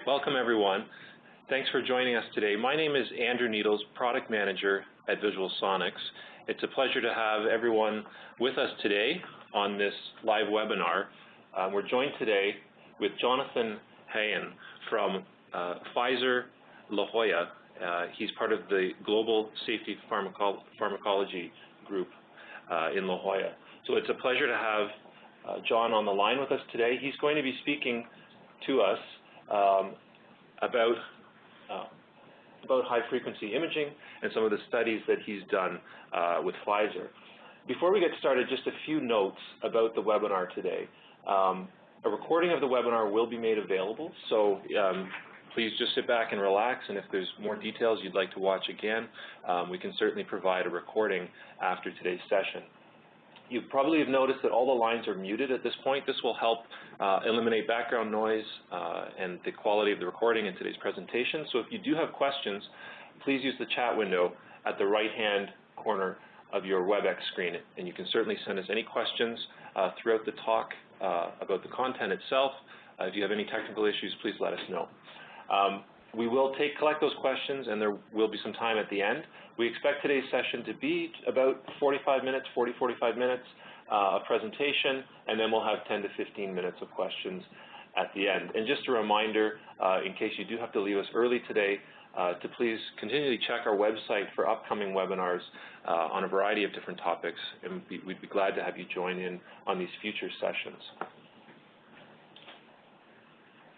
Welcome, everyone. Thanks for joining us today. My name is Andrew Needles, Product Manager at Visualsonics. It's a pleasure to have everyone with us today on this live webinar. We're joined today with Jonathan Heyen from Pfizer La Jolla. He's part of the Global Safety Pharmacology group in La Jolla. So it's a pleasure to have John on the line with us today. He's going to be speaking to us about high-frequency imaging and some of the studies that he's done with Pfizer. Before we get started, just a few notes about the webinar today. A recording of the webinar will be made available, so please just sit back and relax, and if there's more details you'd like to watch again, we can certainly provide a recording after today's session. You probably have noticed that all the lines are muted at this point. This will help eliminate background noise and the quality of the recording in today's presentation. So if you do have questions, please use the chat window at the right-hand corner of your WebEx screen, and you can certainly send us any questions throughout the talk about the content itself. If you have any technical issues, please let us know. We will collect those questions, and there will be some time at the end. We expect today's session to be about 45 minutes, 45 minutes of presentation, and then we'll have 10 to 15 minutes of questions at the end. And just a reminder, in case you do have to leave us early today, to please continually check our website for upcoming webinars on a variety of different topics, and we'd be glad to have you join in on these future sessions.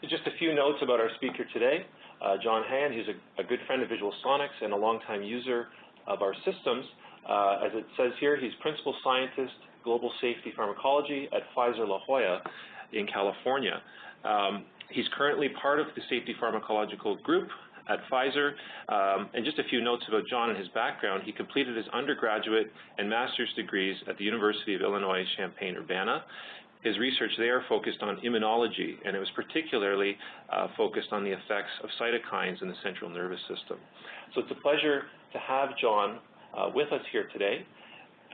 Just a few notes about our speaker today. John Heyen, he's a good friend of Visualsonics and a longtime user of our systems. As it says here, he's Principal Scientist, Global Safety Pharmacology at Pfizer La Jolla in California. He's currently part of the Safety Pharmacological Group at Pfizer. And just a few notes about John and his background. He completed his undergraduate and master's degrees at the University of Illinois Champaign-Urbana. His research there focused on immunology, and it was particularly focused on the effects of cytokines in the central nervous system. So it's a pleasure to have John with us here today.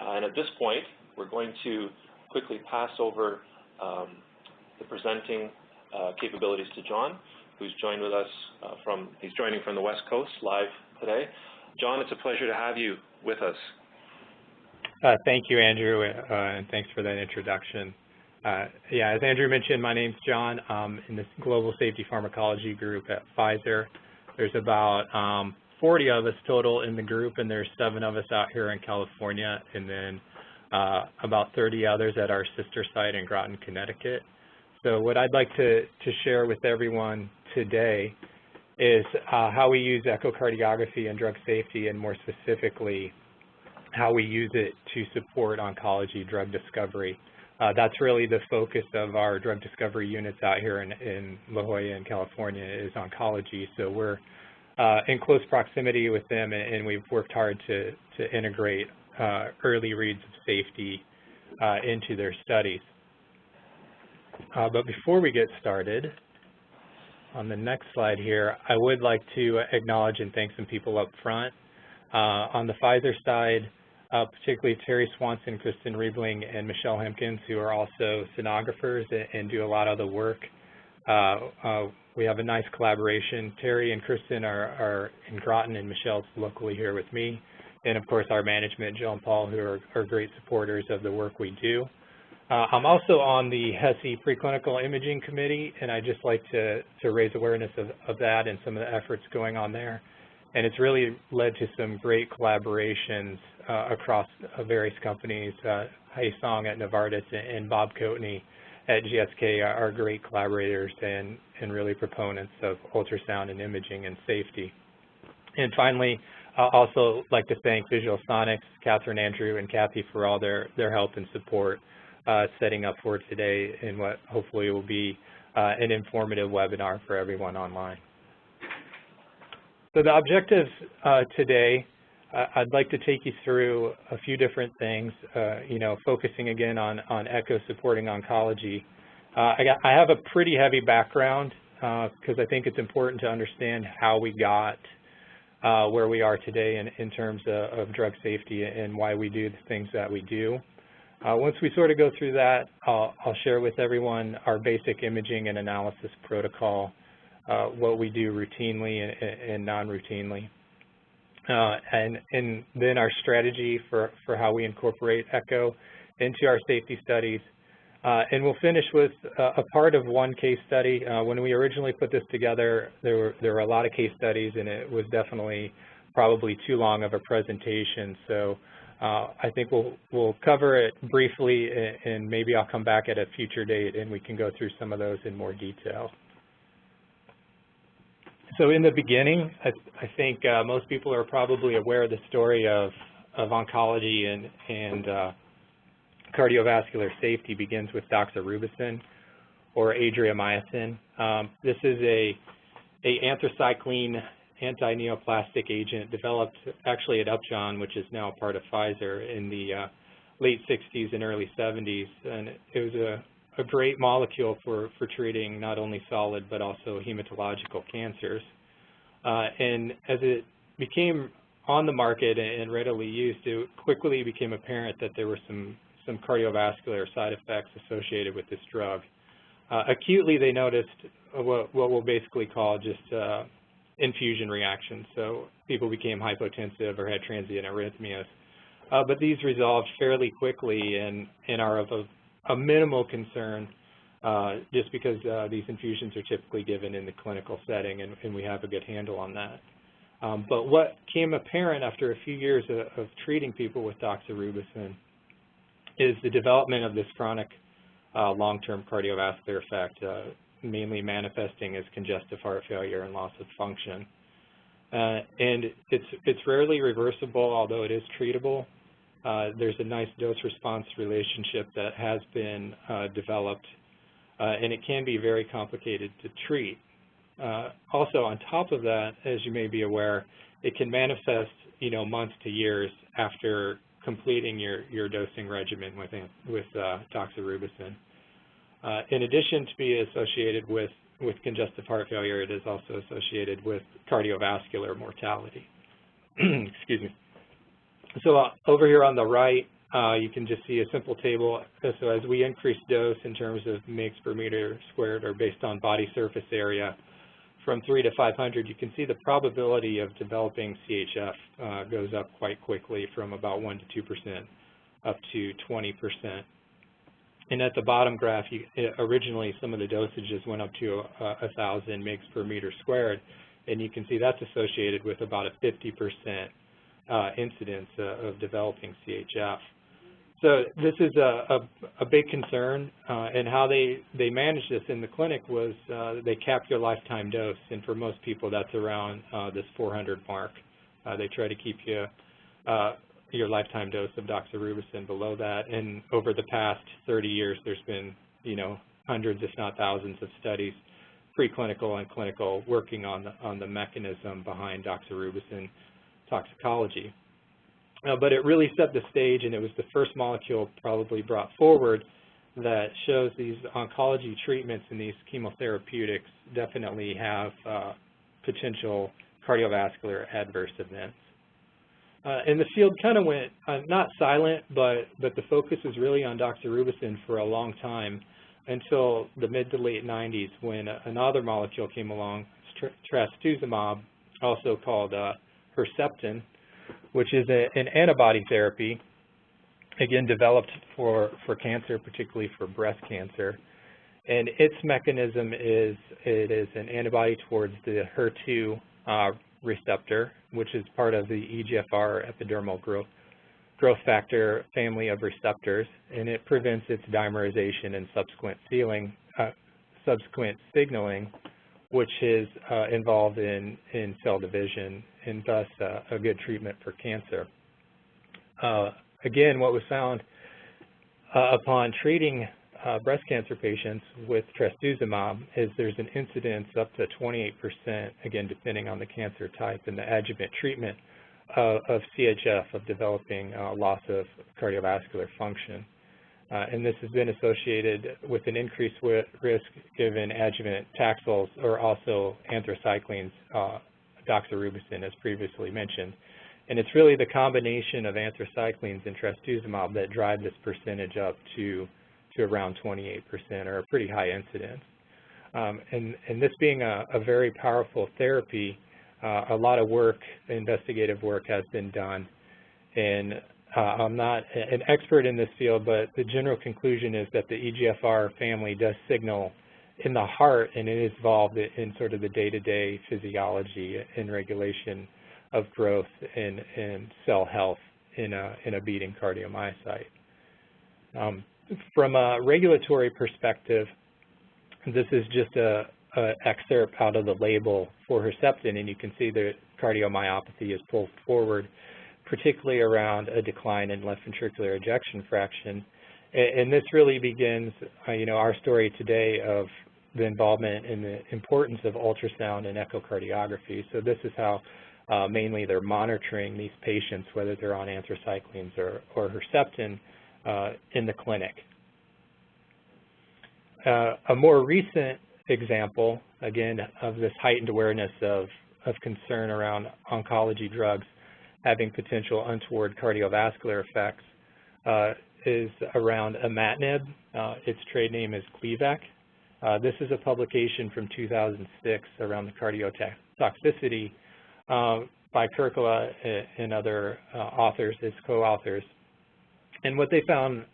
And at this point, we're going to quickly pass over the presenting capabilities to John, who's joined with us he's joining from the West Coast live today. John, it's a pleasure to have you with us. Thank you, Andrew, and thanks for that introduction. Yeah, as Andrew mentioned, my name's John. I'm in the Global Safety Pharmacology group at Pfizer. There's about 40 of us total in the group, and there's 7 of us out here in California, and then about 30 others at our sister site in Groton, Connecticut. So what I'd like to share with everyone today is how we use echocardiography and drug safety, and more specifically, how we use it to support oncology drug discovery. That's really the focus of our drug discovery units out here in La Jolla in California, is oncology. So we're in close proximity with them, and we've worked hard to integrate early reads of safety into their studies. But before we get started, on the next slide here, I would like to acknowledge and thank some people up front. On the Pfizer side, particularly Terry Swanson, Kristen Riebling, and Michelle Hempkins, who are also sonographers and do a lot of the work. We have a nice collaboration. Terry and Kristen are in Groton, and Michelle's locally here with me. And of course, our management, Jill and Paul, who are great supporters of the work we do. I'm also on the HESI Preclinical Imaging Committee, and I'd just like to raise awareness of that and some of the efforts going on there. And it's really led to some great collaborations across various companies. Hai Song at Novartis and Bob Coatney at GSK are great collaborators and really proponents of ultrasound and imaging and safety. And finally, I'd also like to thank Visualsonics, Catherine, Andrew, and Kathy for all their help and support setting up for today in what hopefully will be an informative webinar for everyone online. So the objectives today, I'd like to take you through a few different things, focusing again on echo supporting oncology. I have a pretty heavy background because I think it's important to understand how we got where we are today in terms of drug safety and why we do the things that we do. Once we sort of go through that, I'll share with everyone our basic imaging and analysis protocol, what we do routinely and non-routinely. And then our strategy for how we incorporate echo into our safety studies. And we'll finish with a part of one case study. When we originally put this together, there were a lot of case studies, and it was definitely probably too long of a presentation. So I think we'll cover it briefly, and maybe I'll come back at a future date and we can go through some of those in more detail. So in the beginning, I think most people are probably aware of the story of oncology and cardiovascular safety begins with doxorubicin or adriamycin. This is a anthracycline anti-neoplastic agent developed actually at Upjohn, which is now part of Pfizer, in the late 60s and early 70s. And it was a great molecule for treating not only solid but also hematological cancers. And as it became on the market and readily used, it quickly became apparent that there were some cardiovascular side effects associated with this drug. Acutely, they noticed what we'll basically call just infusion reactions. So people became hypotensive or had transient arrhythmias. But these resolved fairly quickly and are of a minimal concern just because these infusions are typically given in the clinical setting, and we have a good handle on that. But what came apparent after a few years of treating people with doxorubicin is the development of this chronic long-term cardiovascular effect, mainly manifesting as congestive heart failure and loss of function. And it's rarely reversible, although it is treatable. There's a nice dose-response relationship that has been developed, and it can be very complicated to treat. Also, on top of that, as you may be aware, it can manifest, months to years after completing your dosing regimen with doxorubicin. In addition to being associated with congestive heart failure, it is also associated with cardiovascular mortality. Excuse me. So over here on the right, you can just see a simple table. So as we increase dose in terms of mg per meter squared or based on body surface area, from 3 to 500, you can see the probability of developing CHF goes up quite quickly from about 1 to 2% up to 20%. And at the bottom graph, originally some of the dosages went up to 1,000 mg per meter squared, and you can see that's associated with about a 50% incidence of developing CHF. So this is a big concern, and how they manage this in the clinic was they cap your lifetime dose, and for most people that's around this 400 mark. They try to keep you your lifetime dose of doxorubicin below that, and over the past 30 years there's been hundreds if not thousands of studies, preclinical and clinical, working on the mechanism behind doxorubicin toxicology. But it really set the stage, and it was the first molecule probably brought forward that shows these oncology treatments and these chemotherapeutics definitely have potential cardiovascular adverse events. And the field kind of went not silent, but the focus was really on doxorubicin for a long time until the mid to late 90s when another molecule came along, trastuzumab, also called Herceptin, which is an antibody therapy, again developed for cancer, particularly for breast cancer. And its mechanism is it is an antibody towards the HER2 receptor, which is part of the EGFR epidermal growth factor family of receptors, and it prevents its dimerization and subsequent signaling, which is involved in cell division, and thus a good treatment for cancer. Again, what was found upon treating breast cancer patients with trastuzumab is there's an incidence up to 28%, again depending on the cancer type, in the adjuvant treatment of CHF, of developing loss of cardiovascular function. And this has been associated with an increased risk given adjuvant Taxols or also anthracyclines, doxorubicin as previously mentioned. And it's really the combination of anthracyclines and trastuzumab that drive this percentage up to around 28%, or a pretty high incidence. And this being a very powerful therapy, a lot of work, investigative work has been done. And I'm not an expert in this field, but the general conclusion is that the EGFR family does signal in the heart, and it is involved in sort of the day-to-day physiology and regulation of growth and cell health in a beating cardiomyocyte. From a regulatory perspective, this is just a excerpt out of the label for Herceptin, and you can see that cardiomyopathy is pulled forward, particularly around a decline in left ventricular ejection fraction. And this really begins, our story today of the involvement and the importance of ultrasound and echocardiography. So this is how mainly they're monitoring these patients, whether they're on anthracyclines or Herceptin in the clinic. A more recent example, again, of this heightened awareness of concern around oncology drugs having potential untoward cardiovascular effects is around Imatinib. Its trade name is Gleevec. This is a publication from 2006 around the cardiotoxicity by Kirkla and other authors as co-authors. And what they found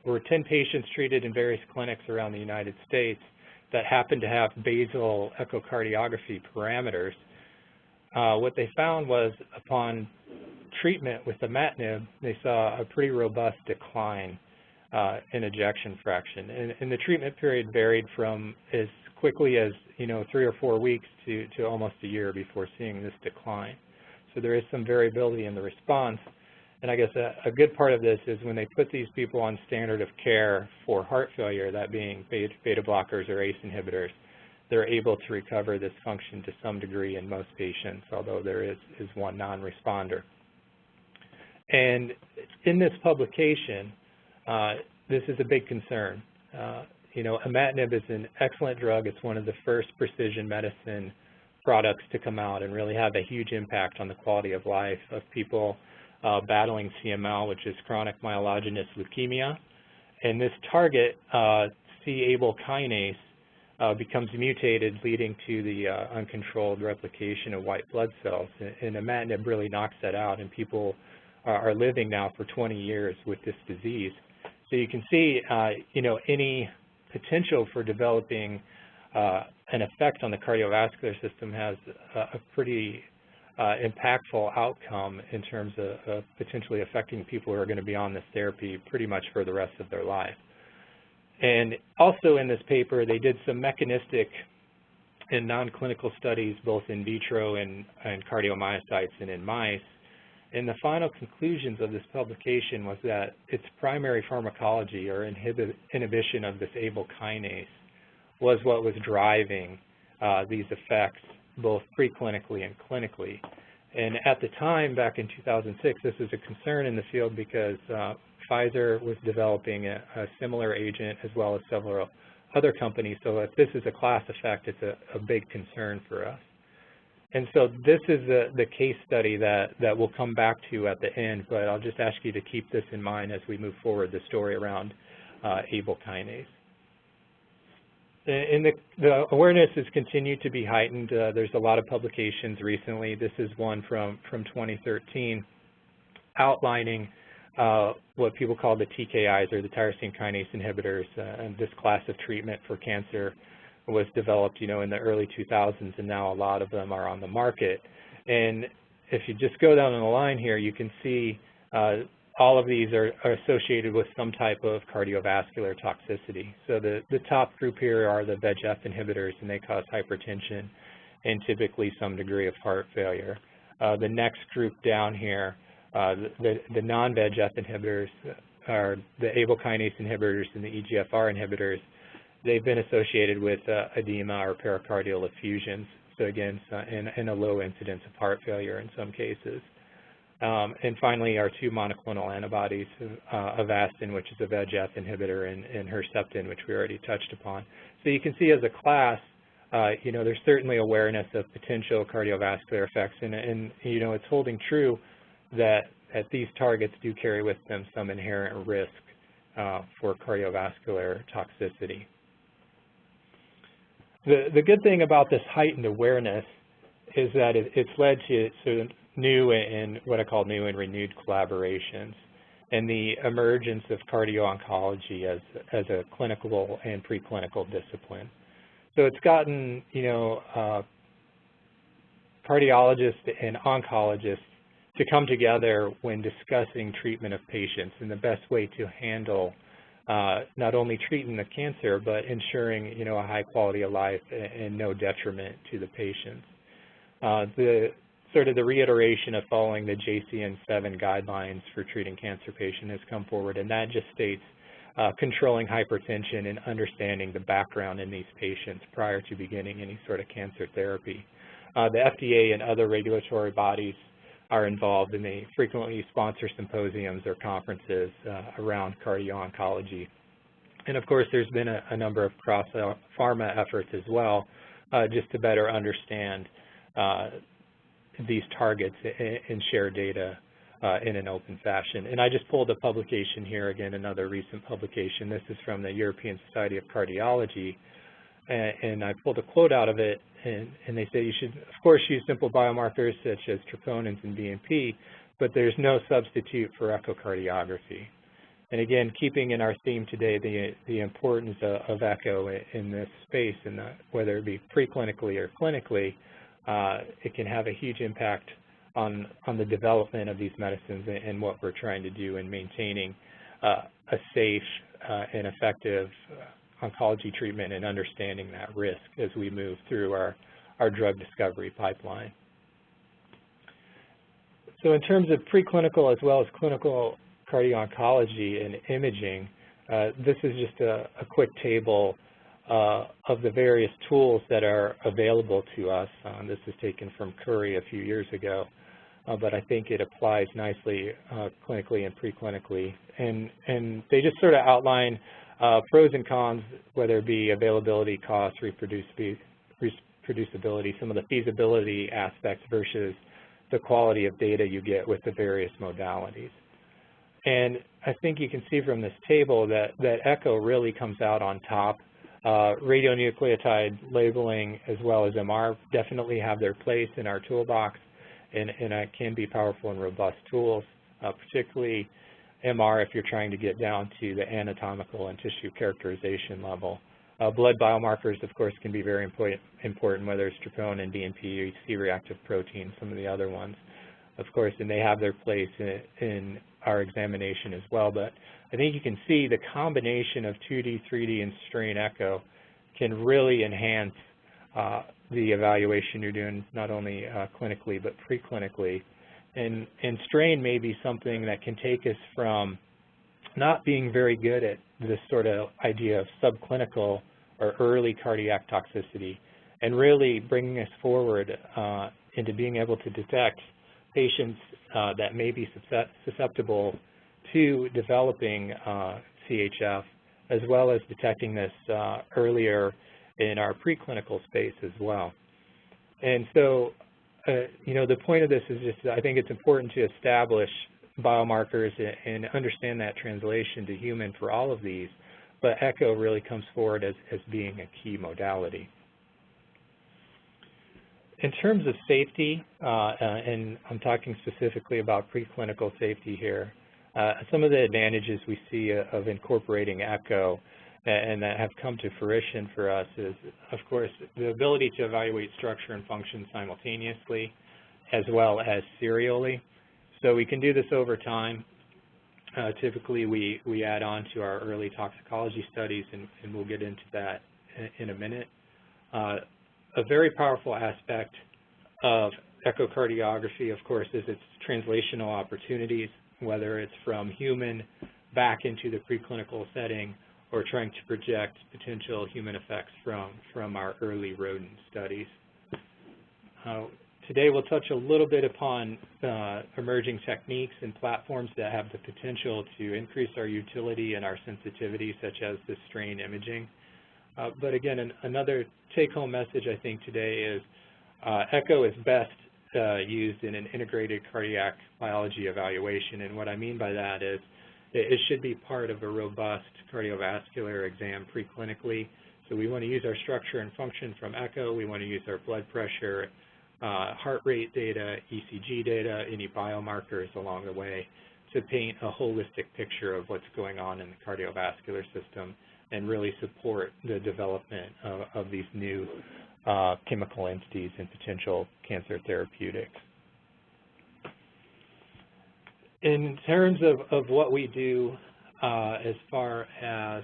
were 10 patients treated in various clinics around the United States that happened to have basal echocardiography parameters. What they found was upon treatment with Imatinib, they saw a pretty robust decline in ejection fraction. And the treatment period varied from as quickly as 3 or 4 weeks to almost a year before seeing this decline. So there is some variability in the response. And I guess a good part of this is when they put these people on standard of care for heart failure, that being beta blockers or ACE inhibitors, they're able to recover this function to some degree in most patients, although there is one non-responder. And in this publication, this is a big concern. Imatinib is an excellent drug. It's one of the first precision medicine products to come out and really have a huge impact on the quality of life of people battling CML, which is chronic myelogenous leukemia. And this target, c-Abl kinase, becomes mutated, leading to the uncontrolled replication of white blood cells. And Imatinib really knocks that out, and people are living now for 20 years with this disease. So you can see, any potential for developing an effect on the cardiovascular system has a pretty impactful outcome in terms of potentially affecting people who are going to be on this therapy pretty much for the rest of their life. And also in this paper, they did some mechanistic and non-clinical studies, both in vitro and cardiomyocytes and in mice. And the final conclusions of this publication was that its primary pharmacology, or inhibition of this Abl kinase, was what was driving these effects, both preclinically and clinically. And at the time, back in 2006, this was a concern in the field because Pfizer was developing a similar agent, as well as several other companies. So if this is a class effect, it's a big concern for us. And so this is the case study that we'll come back to at the end, but I'll just ask you to keep this in mind as we move forward, the story around Abl kinase. And the awareness has continued to be heightened. There's a lot of publications recently. This is one from 2013 outlining what people call the TKIs, or the tyrosine kinase inhibitors. And this class of treatment for cancer was developed, in the early 2000s, and now a lot of them are on the market. And if you just go down the line here, you can see all of these are associated with some type of cardiovascular toxicity. So the top group here are the VEGF inhibitors, and they cause hypertension and typically some degree of heart failure. The next group down here, the non-VEGF inhibitors, are the Abl kinase inhibitors and the EGFR inhibitors. They've been associated with edema or pericardial effusions, so again, and a low incidence of heart failure in some cases. And finally, our two monoclonal antibodies, Avastin, which is a VEGF inhibitor, and Herceptin, which we already touched upon. So you can see as a class, there's certainly awareness of potential cardiovascular effects, and it's holding true that these targets do carry with them some inherent risk for cardiovascular toxicity. The good thing about this heightened awareness is that it's led to sort of new and what I call new and renewed collaborations, and the emergence of cardio-oncology as a clinical and preclinical discipline. So it's gotten, cardiologists and oncologists to come together when discussing treatment of patients and the best way to handle not only treating the cancer, but ensuring, a high quality of life and no detriment to the patients. The reiteration of following the JCN-7 guidelines for treating cancer patients has come forward, and that just states controlling hypertension and understanding the background in these patients prior to beginning any sort of cancer therapy. The FDA and other regulatory bodies are involved, and they frequently sponsor symposiums or conferences around cardio-oncology. And of course, there's been a number of cross-pharma efforts as well, just to better understand these targets and share data in an open fashion. And I just pulled a publication here, again, another recent publication. This is from the European Society of Cardiology, and I pulled a quote out of it, and they say you should, of course, use simple biomarkers such as troponins and BNP, but there's no substitute for echocardiography. And again, keeping in our theme today, the importance of echo in this space, and whether it be preclinically or clinically, it can have a huge impact on the development of these medicines and what we're trying to do in maintaining a safe and effective oncology treatment and understanding that risk as we move through our drug discovery pipeline. So in terms of preclinical as well as clinical cardio-oncology and imaging, this is just a quick table of the various tools that are available to us. This is taken from Curry a few years ago, but I think it applies nicely clinically and preclinically. And they just sort of outline pros and cons, whether it be availability, cost, reproducibility, some of the feasibility aspects versus the quality of data you get with the various modalities. And I think you can see from this table that echo really comes out on top. Radionucleotide labeling as well as MR definitely have their place in our toolbox, and can be powerful and robust tools, particularly MR if you're trying to get down to the anatomical and tissue characterization level. Blood biomarkers, of course, can be very important, whether it's troponin, BNP, C-reactive protein, some of the other ones, of course, and they have their place in our examination as well. But I think you can see the combination of 2D, 3D, and strain echo can really enhance the evaluation you're doing, not only clinically but preclinically. And strain may be something that can take us from not being very good at this sort of idea of subclinical or early cardiac toxicity, and really bringing us forward into being able to detect patients that may be susceptible to developing CHF, as well as detecting this earlier in our preclinical space as well. And so, the point of this is just, I think it's important to establish biomarkers and understand that translation to human for all of these, but echo really comes forward as being a key modality. In terms of safety, and I'm talking specifically about preclinical safety here, some of the advantages we see of incorporating echo and that have come to fruition for us is, of course, the ability to evaluate structure and function simultaneously as well as serially. So we can do this over time. Typically, we add on to our early toxicology studies, and we'll get into that in a minute. A very powerful aspect of echocardiography, of course, is its translational opportunities, whether it's from human back into the preclinical setting or trying to project potential human effects from our early rodent studies. Today we'll touch a little bit upon emerging techniques and platforms that have the potential to increase our utility and our sensitivity, such as the strain imaging. But again, another take-home message I think today is echo is best used in an integrated cardiac biology evaluation, and what I mean by that is it should be part of a robust cardiovascular exam preclinically So we want to use our structure and function from echo. We want to use our blood pressure, heart rate data, ECG data, any biomarkers along the way to paint a holistic picture of what's going on in the cardiovascular system and really support the development of these new chemical entities and potential cancer therapeutics. In terms of what we do as far as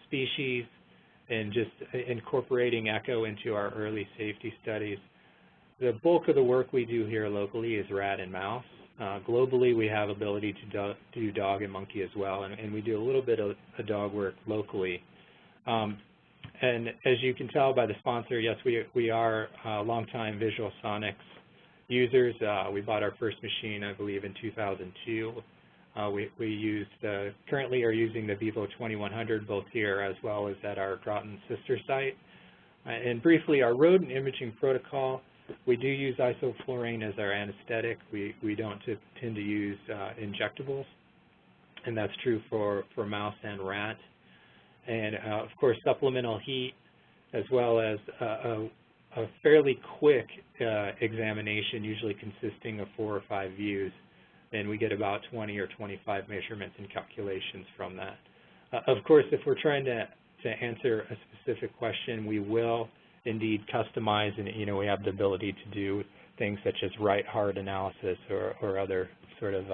species and just incorporating echo into our early safety studies, the bulk of the work we do here locally is rat and mouse. Globally, we have ability to do dog and monkey as well, and we do a little bit of dog work locally. And as you can tell by the sponsor, yes, we are longtime Visualsonics users. We bought our first machine, I believe, in 2002. We currently are using the Vivo 2100 both here as well as at our Groton sister site. And briefly, our rodent imaging protocol, we do use isoflurane as our anesthetic. We don't tend to use injectables, and that's true for mouse and rat. And of course, supplemental heat, as well as a fairly quick examination, usually consisting of 4 or 5 views, and we get about 20 or 25 measurements and calculations from that. Of course, if we're trying to answer a specific question, we will indeed customize, and we have the ability to do things such as right heart analysis or other sort of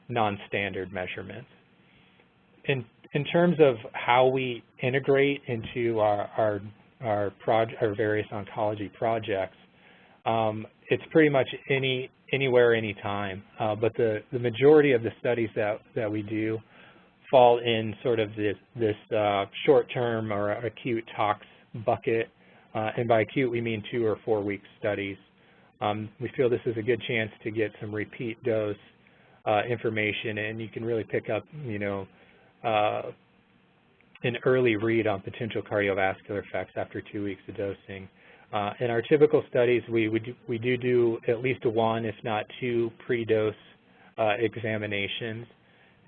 non-standard measurements. In terms of how we integrate into our various oncology projects, it's pretty much anywhere, anytime. But the majority of the studies that we do fall in sort of this short-term or acute tox bucket. And by acute, we mean 2 or 4 week studies. We feel this is a good chance to get some repeat dose information, and you can really pick up, an early read on potential cardiovascular effects after 2 weeks of dosing. In our typical studies, we do at least 1, if not 2, pre-dose examinations,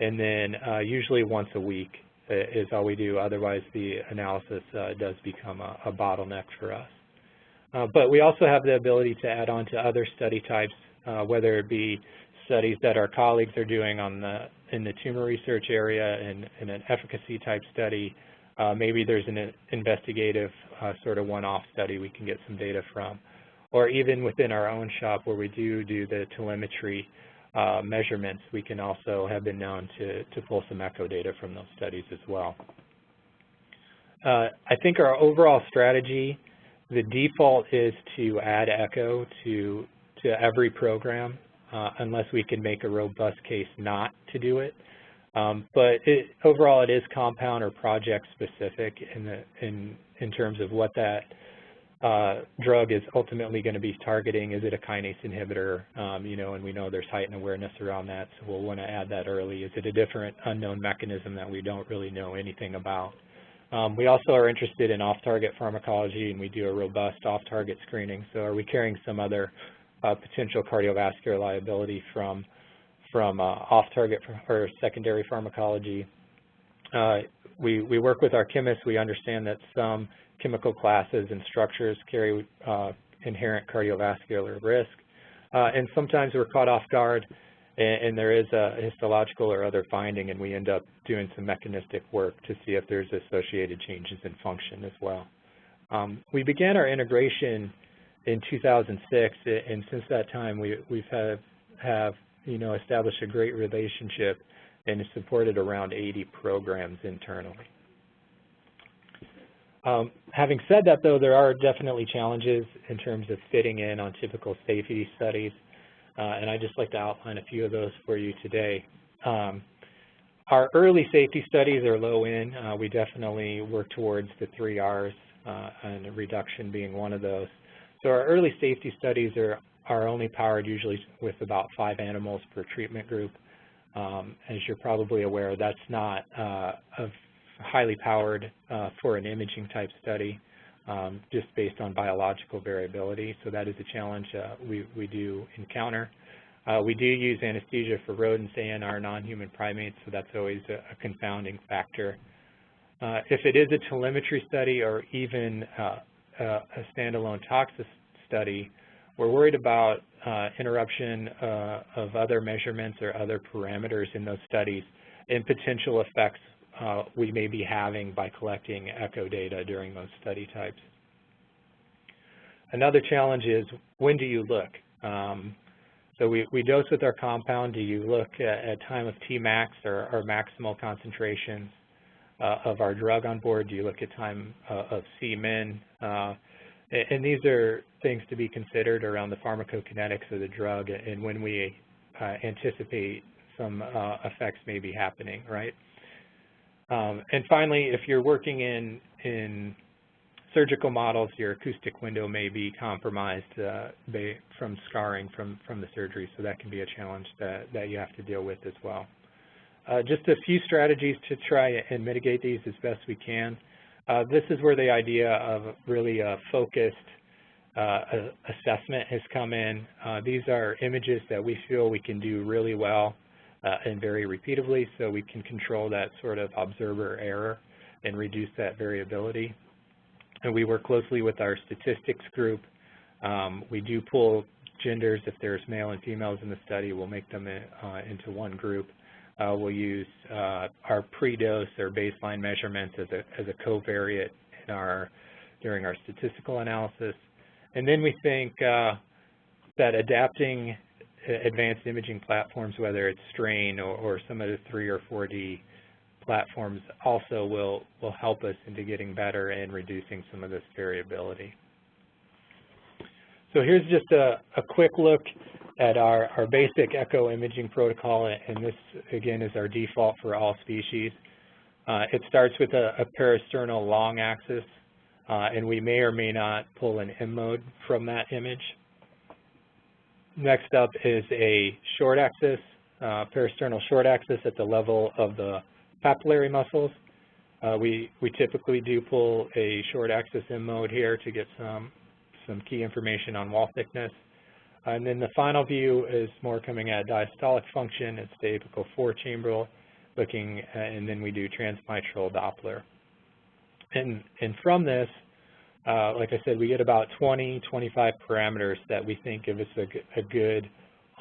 and then usually once a week is all we do. Otherwise, the analysis does become a bottleneck for us. But we also have the ability to add on to other study types, whether it be studies that our colleagues are doing in the tumor research area in an efficacy type study. Maybe there's an investigative sort of one-off study we can get some data from. Or even within our own shop where we do the telemetry measurements, we can also have been known to pull some echo data from those studies as well. I think our overall strategy, the default is to add echo to every program, unless we can make a robust case not to do it. But overall, it is compound or project specific in terms of what that drug is ultimately going to be targeting. Is it a kinase inhibitor? And we know there's heightened awareness around that, so we'll want to add that early. Is it a different unknown mechanism that we don't really know anything about? We also are interested in off-target pharmacology, and we do a robust off-target screening. So are we carrying some other potential cardiovascular liability from off-target or secondary pharmacology? We work with our chemists. We understand that some chemical classes and structures carry inherent cardiovascular risk. And sometimes we're caught off guard, and there is a histological or other finding, and we end up doing some mechanistic work to see if there's associated changes in function as well. We began our integration in 2006, and since that time we've have established a great relationship and supported around 80 programs internally. Having said that, though, there are definitely challenges in terms of fitting in on typical safety studies, and I'd just like to outline a few of those for you today. Our early safety studies are low in. We definitely work towards the 3 Rs, and reduction being one of those. So our early safety studies are only powered usually with about 5 animals per treatment group. As you're probably aware, that's not highly powered for an imaging type study, just based on biological variability. So that is a challenge we do encounter. We do use anesthesia for rodents and our non-human primates, so that's always a confounding factor. If it is a telemetry study or even a standalone toxicity study, we're worried about interruption of other measurements or other parameters in those studies and potential effects we may be having by collecting echo data during those study types. Another challenge is, when do you look? So we dose with our compound. Do you look at time of Tmax or maximal concentrations of our drug on board? Do you look at time of Cmin? And these are things to be considered around the pharmacokinetics of the drug and when we anticipate some effects may be happening, right? And finally, if you're working in surgical models, your acoustic window may be compromised from scarring from the surgery, so that can be a challenge that you have to deal with as well. Just a few strategies to try and mitigate these as best we can. This is where the idea of really a focused assessment has come in. These are images that we feel we can do really well and very repeatably, so we can control that sort of observer error and reduce that variability. And we work closely with our statistics group. We do pull genders. If there's male and females in the study, we'll make them into one group. We'll use our pre-dose or baseline measurements as a covariate during our statistical analysis. And then we think that adapting advanced imaging platforms, whether it's strain or some of the 3 or 4D platforms, also will help us into getting better and reducing some of this variability. So here's just a quick look at our basic echo imaging protocol, and this again is our default for all species. It starts with a parasternal long axis, and we may or may not pull an M mode from that image. Next up is a short axis, parasternal short axis at the level of the papillary muscles. We typically do pull a short axis M mode here to get some key information on wall thickness. And then the final view is more coming at diastolic function. It's the apical 4-chamber looking, and then we do transmitral Doppler. And from this, like I said, we get about 20, 25 parameters that we think give us a good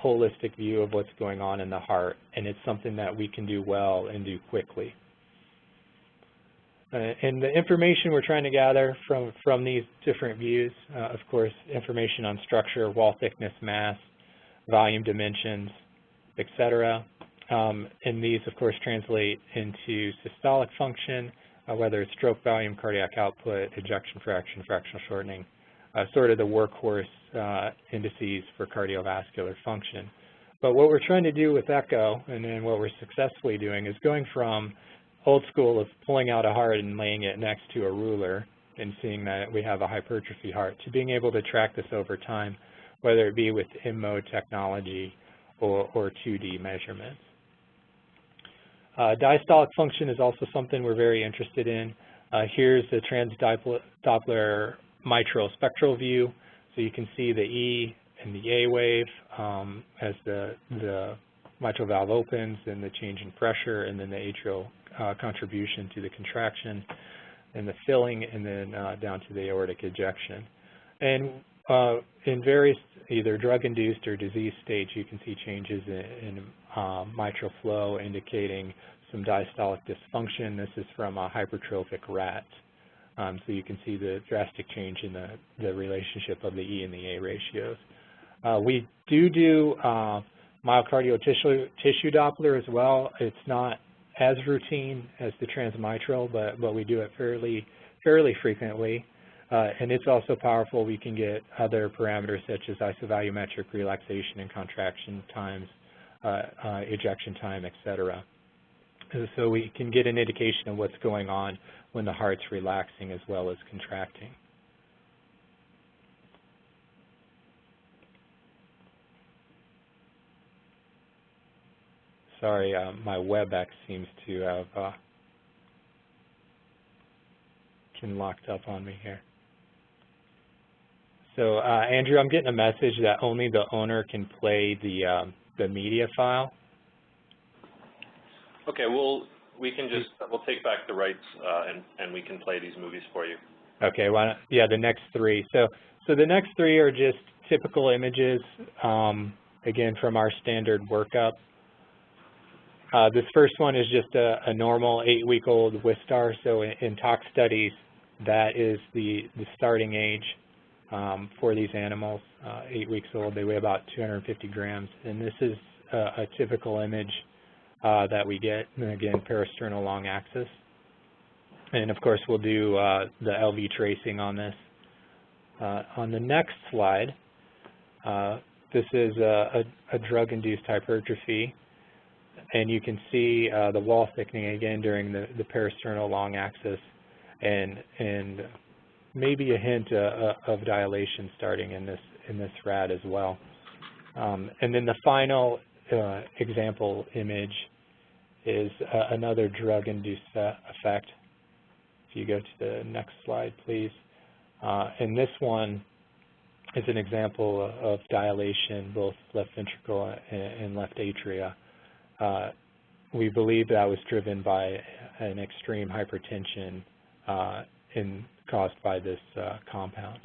holistic view of what's going on in the heart, and it's something that we can do well and do quickly. And the information we're trying to gather from these different views, of course, information on structure, wall thickness, mass, volume dimensions, etc. And these, of course, translate into systolic function, whether it's stroke volume, cardiac output, ejection fraction, fractional shortening, sort of the workhorse indices for cardiovascular function. But what we're trying to do with echo, and then what we're successfully doing, is going from old school of pulling out a heart and laying it next to a ruler and seeing that we have a hypertrophy heart, to being able to track this over time, whether it be with M-mode technology or 2D measurements. Diastolic function is also something we're very interested in. Here's the trans-Doppler mitral spectral view. So you can see the E and the A wave as the mitral valve opens, and the change in pressure, and then the atrial contribution to the contraction, and the filling, and then down to the aortic ejection. And in various either drug-induced or disease states, you can see changes in mitral flow indicating some diastolic dysfunction. This is from a hypertrophic rat. So you can see the drastic change in the relationship of the E and the A ratios. We do myocardial tissue Doppler as well. It's not as routine as the transmitral, but we do it fairly frequently. And it's also powerful. We can get other parameters such as isovolumetric relaxation and contraction times, ejection time, etc. So we can get an indication of what's going on when the heart's relaxing as well as contracting. Sorry, my WebEx seems to have been locked up on me here. So Andrew, I'm getting a message that only the owner can play the media file. Okay, we'll We can just, we'll take back the rights and we can play these movies for you. Okay, well, yeah, the next three. So the next three are just typical images, again, from our standard workup. This first one is just a normal 8-week-old Wistar. So in tox studies, that is the starting age for these animals, 8 weeks old. They weigh about 250 grams. And this is a typical image that we get, and again, parasternal long axis. And of course, we'll do the LV tracing on this. On the next slide, this is a drug-induced hypertrophy. And you can see the wall thickening again during the parasternal long axis, and maybe a hint of dilation starting in this rat as well. And then the final example image is another drug-induced effect. If you go to the next slide, please. And this one is an example of dilation, both left ventricle and left atria. We believe that was driven by an extreme hypertension caused by this compound.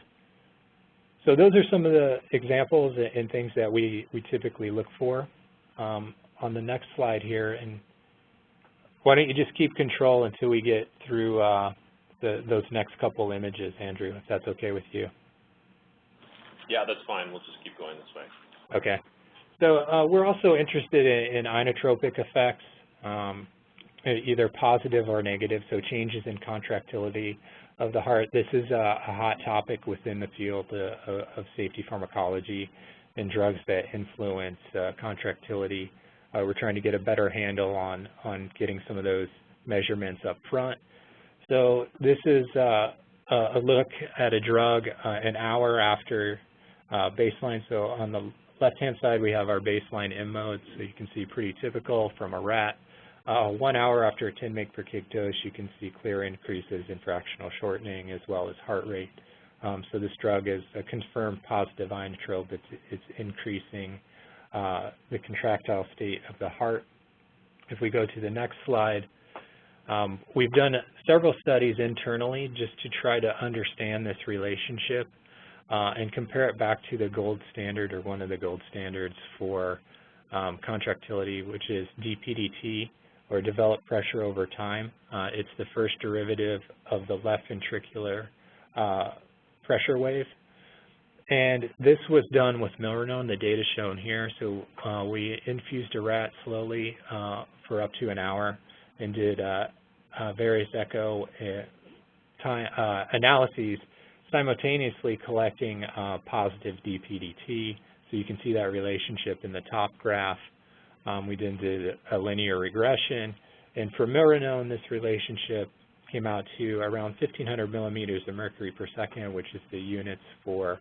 So those are some of the examples and things that we typically look for. On the next slide here, and why don't you just keep control until we get through those next couple images, Andrew, if that's okay with you. Yeah, that's fine. We'll just keep going this way. Okay. So we're also interested in inotropic effects, either positive or negative, so changes in contractility of the heart. This is a hot topic within the field of safety pharmacology and drugs that influence contractility. We're trying to get a better handle on getting some of those measurements up front. So this is a look at a drug an hour after baseline. So on the left-hand side, we have our baseline M mode, so you can see pretty typical from a rat. 1 hour after a 10 mg per kg dose, you can see clear increases in fractional shortening as well as heart rate. So this drug is a confirmed positive inotrope. It's increasing the contractile state of the heart. If we go to the next slide, we've done several studies internally just to try to understand this relationship and compare it back to the gold standard, or one of the gold standards for contractility, which is DPDT, or developed pressure over time. It's the first derivative of the left ventricular pressure wave. And this was done with milrinone, the data shown here. So we infused a rat slowly for up to an hour and did various echo analyses, simultaneously collecting positive DPDT. So you can see that relationship in the top graph. We then did a linear regression. And for milrinone, this relationship came out to around 1,500 millimeters of mercury per second, which is the units for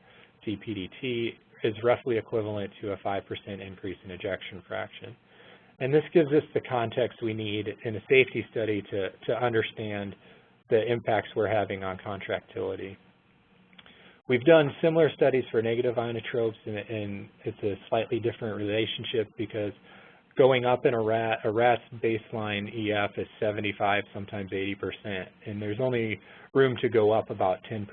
DPDT, is roughly equivalent to a 5% increase in ejection fraction. And this gives us the context we need in a safety study to understand the impacts we're having on contractility. We've done similar studies for negative inotropes, and it's a slightly different relationship because going up in a rat's baseline EF is 75, sometimes 80%, and there's only room to go up about 10%,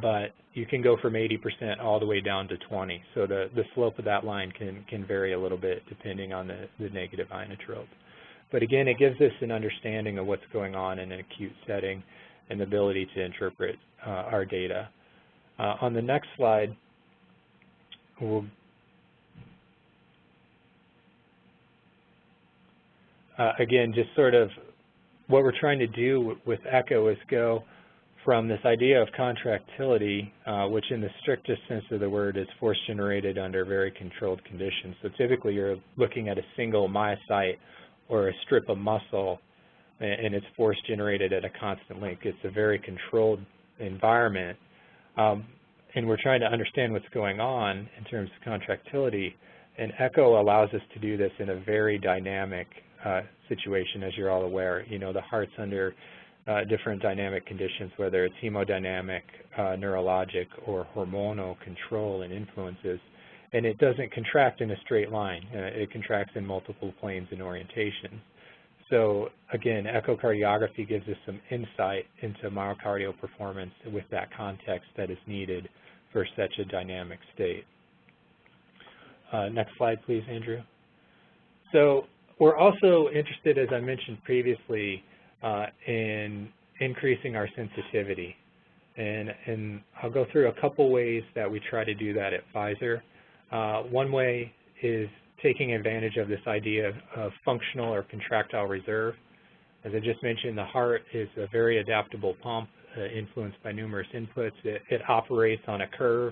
but you can go from 80% all the way down to 20. So the slope of that line can vary a little bit depending on the negative inotrope. But again, it gives us an understanding of what's going on in an acute setting and the ability to interpret our data. On the next slide, we'll again, just sort of what we're trying to do with echo is go from this idea of contractility, which in the strictest sense of the word is force generated under very controlled conditions. So typically you're looking at a single myocyte or a strip of muscle, and it's force generated at a constant length. It's a very controlled environment. And we're trying to understand what's going on in terms of contractility. And echo allows us to do this in a very dynamic situation, as you're all aware. You know, the heart's under different dynamic conditions, whether it's hemodynamic, neurologic, or hormonal control and influences. And it doesn't contract in a straight line. It contracts in multiple planes and orientations. So again, echocardiography gives us some insight into myocardial performance with that context that is needed for such a dynamic state. Next slide, please, Andrew. So we're also interested, as I mentioned previously, in increasing our sensitivity. And I'll go through a couple ways that we try to do that at Pfizer. One way is taking advantage of this idea of functional or contractile reserve. As I just mentioned, the heart is a very adaptable pump influenced by numerous inputs. It operates on a curve,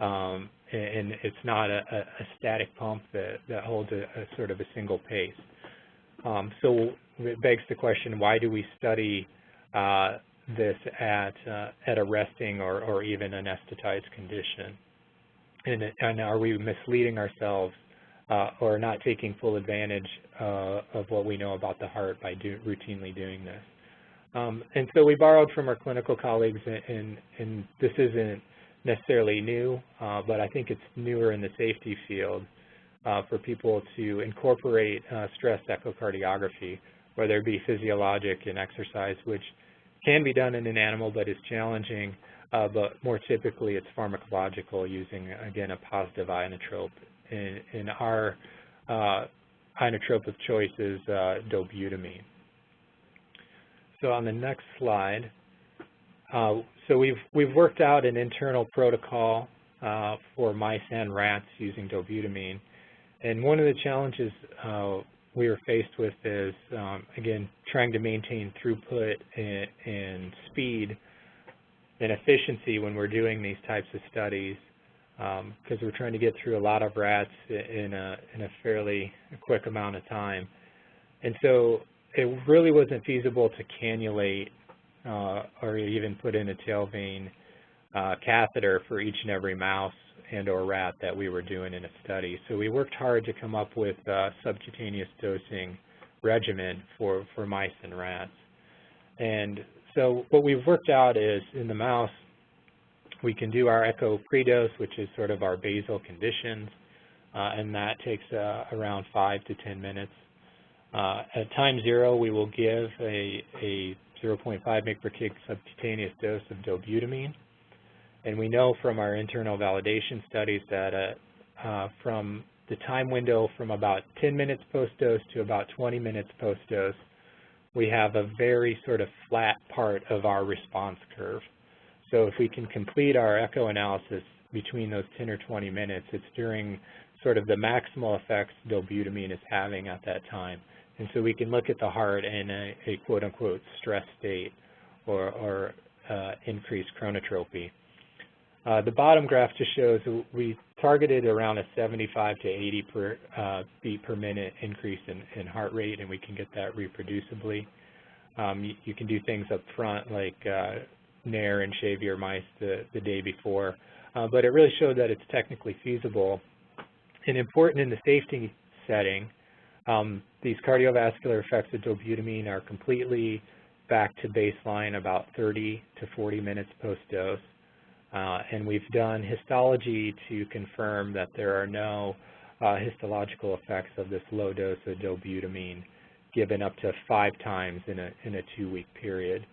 and it's not a static pump that holds a sort of a single pace. So it begs the question, why do we study this at a resting or even anesthetized condition? And are we misleading ourselves or not taking full advantage of what we know about the heart by routinely doing this? And so we borrowed from our clinical colleagues, and this isn't necessarily new, but I think it's newer in the safety field for people to incorporate stress echocardiography, whether it be physiologic and exercise, which can be done in an animal but is challenging, but more typically it's pharmacological using, again, a positive inotrope. And our inotrope of choice is Dobutamine. So on the next slide, so we've worked out an internal protocol for mice and rats using Dobutamine. And one of the challenges we were faced with is, again, trying to maintain throughput and speed and efficiency when we're doing these types of studies, because we're trying to get through a lot of rats in a fairly quick amount of time. And so it really wasn't feasible to cannulate or even put in a tail vein catheter for each and every mouse and or rat that we were doing in a study. So we worked hard to come up with a subcutaneous dosing regimen for mice and rats. And so what we've worked out is in the mouse, we can do our echo predose, which is sort of our basal conditions, and that takes around 5 to 10 minutes. At time 0, we will give a 0.5 mg/kg subcutaneous dose of Dobutamine. And we know from our internal validation studies that from the time window from about 10 minutes post-dose to about 20 minutes post-dose, we have a very sort of flat part of our response curve. So if we can complete our echo analysis between those 10 or 20 minutes, it's during sort of the maximal effects Dobutamine is having at that time. And so we can look at the heart in a quote-unquote stress state or increased chronotropy. The bottom graph just shows we targeted around a 75 to 80 beat per minute increase in heart rate, and we can get that reproducibly. You can do things up front like nair and shave your mice the day before, but it really showed that it's technically feasible. And important in the safety setting, these cardiovascular effects of Dobutamine are completely back to baseline about 30 to 40 minutes post-dose. And we've done histology to confirm that there are no histological effects of this low dose of Dobutamine given up to 5 times in a 2-week period.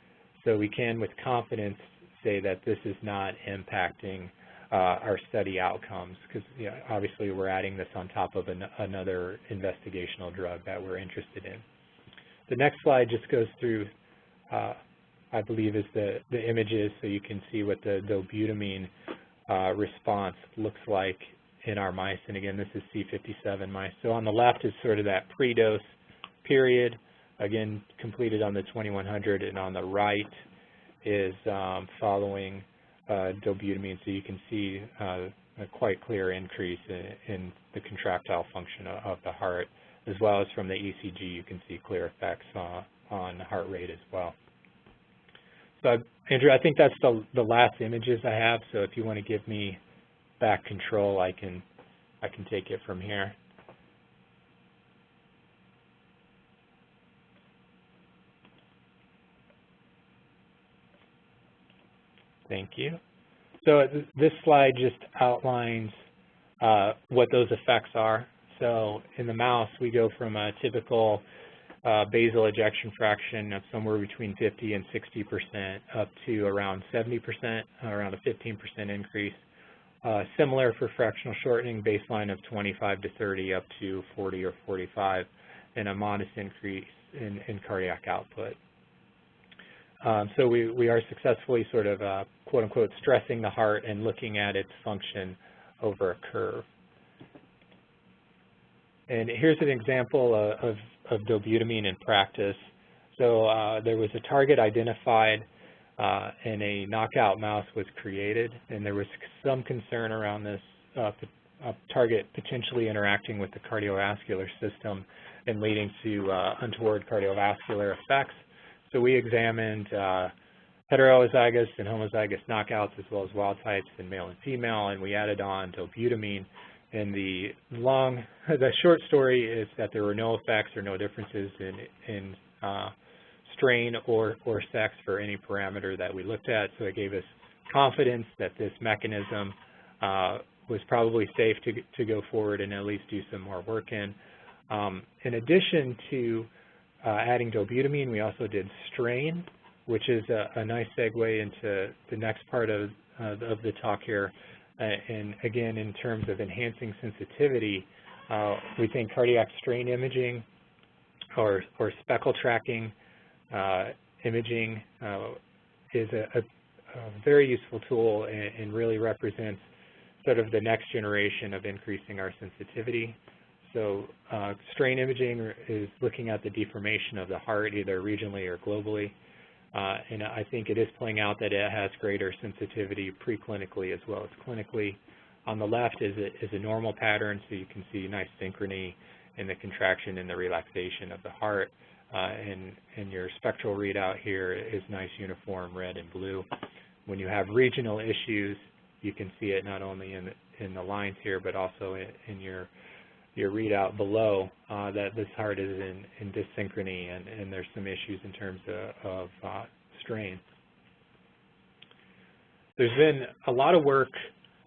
So we can with confidence say that this is not impacting our study outcomes, because obviously we're adding this on top of another investigational drug that we're interested in. The next slide just goes through I believe is the images, so you can see what the Dobutamine response looks like in our mice. And again, this is C57 mice. So on the left is sort of that pre-dose period, again, completed on the 2100, and on the right is following Dobutamine. So you can see a quite clear increase in the contractile function of the heart, as well as from the ECG, you can see clear effects on heart rate as well. So, Andrew, I think that's the last images I have. So if you want to give me back control, I can take it from here. Thank you. So this slide just outlines what those effects are. So in the mouse, we go from a typical basal ejection fraction of somewhere between 50 and 60% up to around 70%, around a 15% increase. Similar for fractional shortening, baseline of 25 to 30 up to 40 or 45, and a modest increase in cardiac output. So we are successfully sort of, quote unquote, stressing the heart and looking at its function over a curve. And here's an example of dobutamine in practice. So there was a target identified and a knockout mouse was created, and there was some concern around this target potentially interacting with the cardiovascular system and leading to untoward cardiovascular effects. So we examined heterozygous and homozygous knockouts as well as wild types in male and female, and we added on dobutamine. And the short story is that there were no effects or no differences in strain or sex for any parameter that we looked at. So it gave us confidence that this mechanism was probably safe to go forward and at least do some more work in. In addition to adding dobutamine, we also did strain, which is a nice segue into the next part of the talk here. And again, in terms of enhancing sensitivity, we think cardiac strain imaging or speckle tracking imaging is a very useful tool and really represents sort of the next generation of increasing our sensitivity. So strain imaging is looking at the deformation of the heart either regionally or globally. And I think it is playing out that it has greater sensitivity preclinically as well as clinically. On the left is a normal pattern, so you can see nice synchrony in the contraction and the relaxation of the heart. And your spectral readout here is nice uniform red and blue. When you have regional issues, you can see it not only in the lines here, but also in your readout below, that this heart is in dyssynchrony, and there's some issues in terms of strain. There's been a lot of work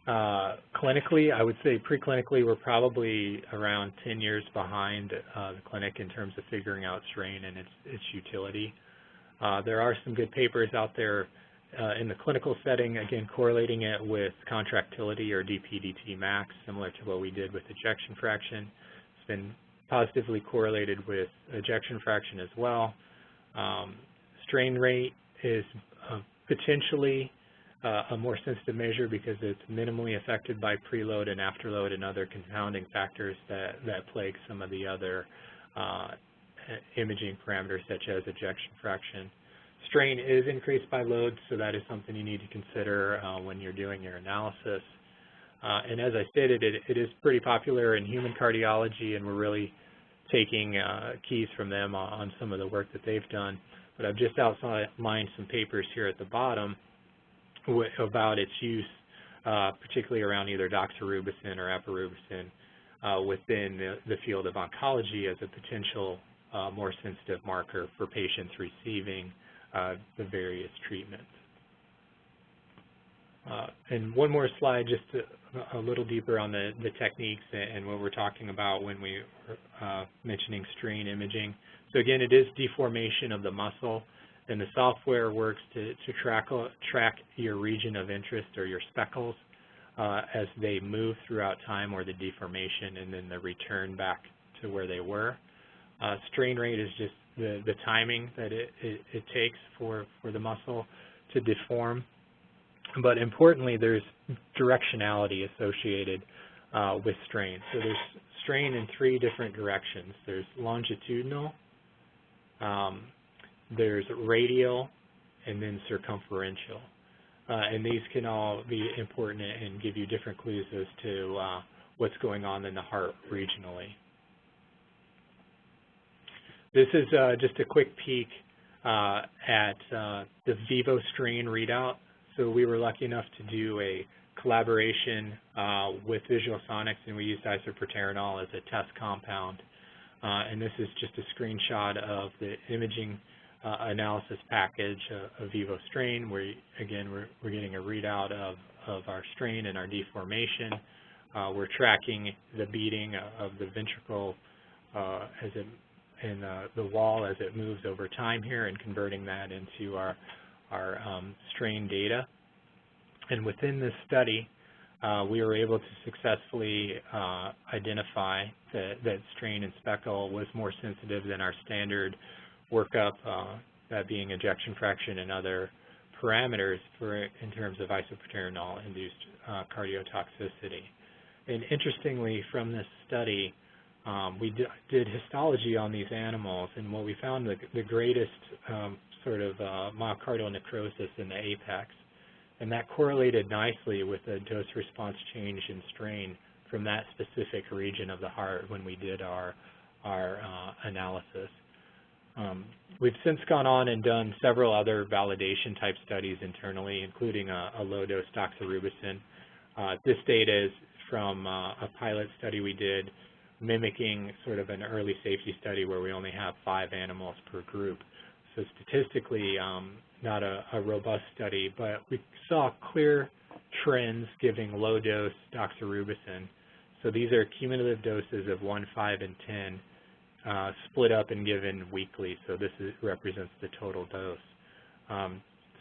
clinically. I would say preclinically we're probably around 10 years behind the clinic in terms of figuring out strain and its utility. There are some good papers out there in the clinical setting, again, correlating it with contractility or dp/dt max, similar to what we did with ejection fraction. It's been positively correlated with ejection fraction as well. Strain rate is potentially a more sensitive measure because it's minimally affected by preload and afterload and other confounding factors that plague some of the other imaging parameters such as ejection fraction. Strain is increased by load, so that is something you need to consider when you're doing your analysis. And as I stated, it is pretty popular in human cardiology, and we're really taking keys from them on some of the work that they've done. But I've just outlined some papers here at the bottom about its use, particularly around either doxorubicin or apirubicin within the field of oncology as a potential more sensitive marker for patients receiving the various treatments. And one more slide, just a little deeper on the techniques and what we're talking about when we are mentioning strain imaging. So again, it is deformation of the muscle, and the software works to track your region of interest or your speckles as they move throughout time, or the deformation, and then the return back to where they were. Strain rate is just the timing that it takes for the muscle to deform. But importantly, there's directionality associated with strain. So there's strain in 3 different directions. There's longitudinal, there's radial, and then circumferential. And these can all be important and give you different clues as to what's going on in the heart regionally. This is just a quick peek at the Vivo strain readout. So we were lucky enough to do a collaboration with Visualsonics, and we used Isoproterenol as a test compound. And this is just a screenshot of the imaging analysis package of Vivo strain, where again we're getting a readout of our strain and our deformation. We're tracking the beating of the ventricle as it the wall as it moves over time here and converting that into our strain data. And within this study, we were able to successfully identify that strain and speckle was more sensitive than our standard workup, that being ejection fraction and other parameters in terms of isoproterenol-induced cardiotoxicity. And interestingly, from this study, we did histology on these animals, and what we found, the greatest sort of myocardial necrosis in the apex, and that correlated nicely with the dose-response change in strain from that specific region of the heart when we did our analysis. We've since gone on and done several other validation type studies internally, including a low-dose doxorubicin. This data is from a pilot study we did mimicking sort of an early safety study where we only have 5 animals per group. So statistically, not a robust study, but we saw clear trends giving low-dose doxorubicin. So these are cumulative doses of 1, 5, and 10, split up and given weekly. So this represents the total dose.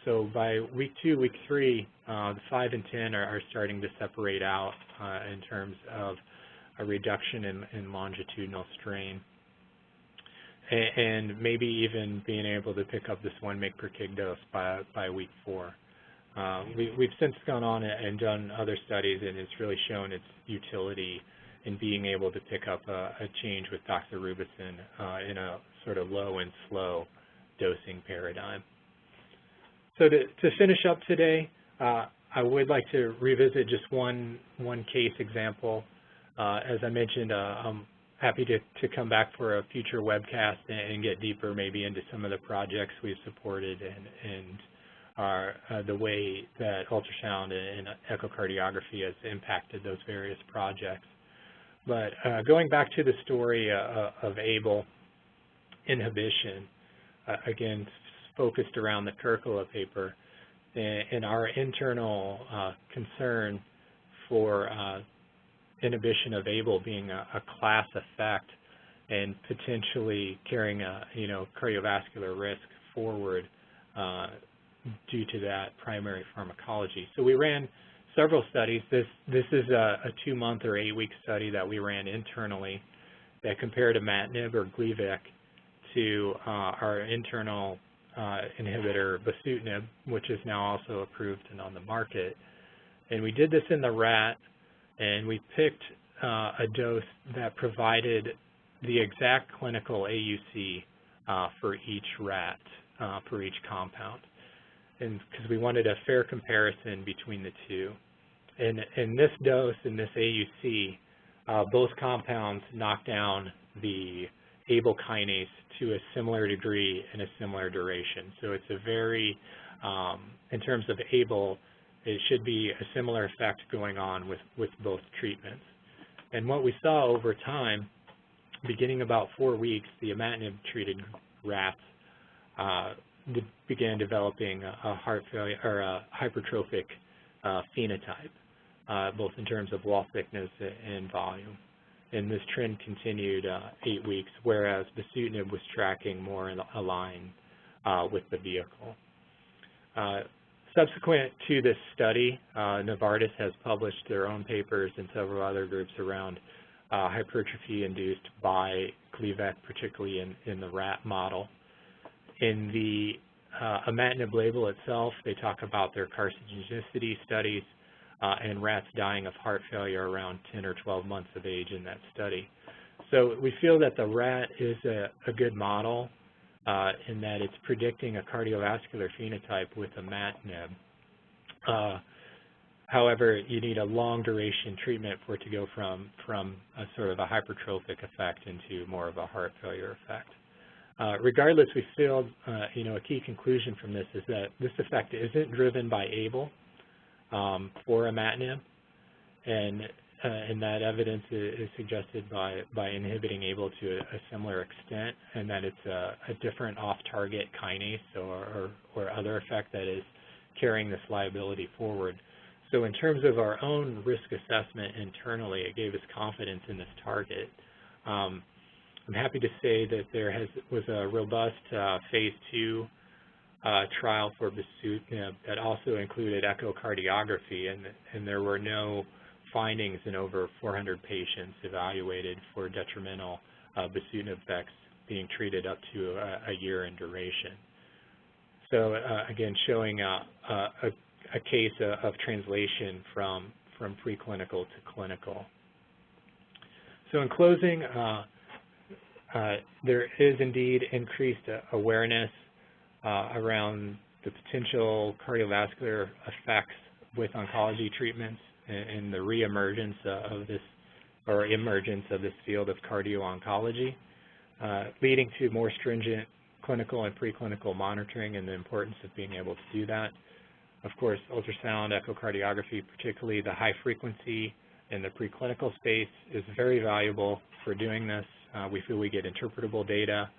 So by week 2, week 3, the 5 and 10 are starting to separate out in terms of a reduction in longitudinal strain, and maybe even being able to pick up this 1 mg per kg dose by week 4. We've since gone on and done other studies, and it's really shown its utility in being able to pick up a change with doxorubicin in a sort of low and slow dosing paradigm. So to finish up today, I would like to revisit just one case example. As I mentioned, I'm happy to come back for a future webcast and get deeper maybe into some of the projects we've supported and the way that ultrasound and echocardiography has impacted those various projects. But going back to the story of ABL inhibition, again, focused around the Kirkula paper and our internal concern for inhibition of ABL being a class effect and potentially carrying a cardiovascular risk forward due to that primary pharmacology. So we ran several studies. This is a 2-month or 8-week study that we ran internally that compared Imatinib or Gleevec to our internal inhibitor Bosutinib, which is now also approved and on the market. And we did this in the rat, and we picked a dose that provided the exact clinical AUC for each rat, for each compound, and because we wanted a fair comparison between the two. And in this dose, in this AUC, both compounds knock down the ABL kinase to a similar degree and a similar duration. So it's a very, in terms of ABL, it should be a similar effect going on with both treatments. And what we saw over time, beginning about 4 weeks, the Imatinib-treated rats began developing a heart failure or a hypertrophic phenotype, both in terms of wall thickness and volume. And this trend continued 8 weeks, whereas Bosutinib was tracking more in line with the vehicle. Subsequent to this study, Novartis has published their own papers and several other groups around hypertrophy induced by Gleevec, particularly in the rat model. In the Imatinib label itself, they talk about their carcinogenicity studies and rats dying of heart failure around 10 or 12 months of age in that study. So we feel that the rat is a good model in that it's predicting a cardiovascular phenotype with Imatinib. However, you need a long duration treatment for it to go from a sort of a hypertrophic effect into more of a heart failure effect. Regardless, we feel a key conclusion from this is that this effect isn't driven by ABL for Imatinib, and that evidence is suggested by inhibiting ABL to a similar extent, and that it's a different off-target kinase or other effect that is carrying this liability forward. So in terms of our own risk assessment internally, it gave us confidence in this target. I'm happy to say that there was a robust phase 2 trial for bosutinib that also included echocardiography, and there were no findings in over 400 patients evaluated for detrimental bosutinib effects being treated up to a year in duration. So again, showing a case of translation from preclinical to clinical. So in closing, there is indeed increased awareness around the potential cardiovascular effects with oncology treatments and the reemergence of this, or emergence of this field of cardio-oncology, leading to more stringent clinical and preclinical monitoring and the importance of being able to do that. Of course, ultrasound, echocardiography, particularly the high frequency in the preclinical space, is very valuable for doing this. We feel we get interpretable data,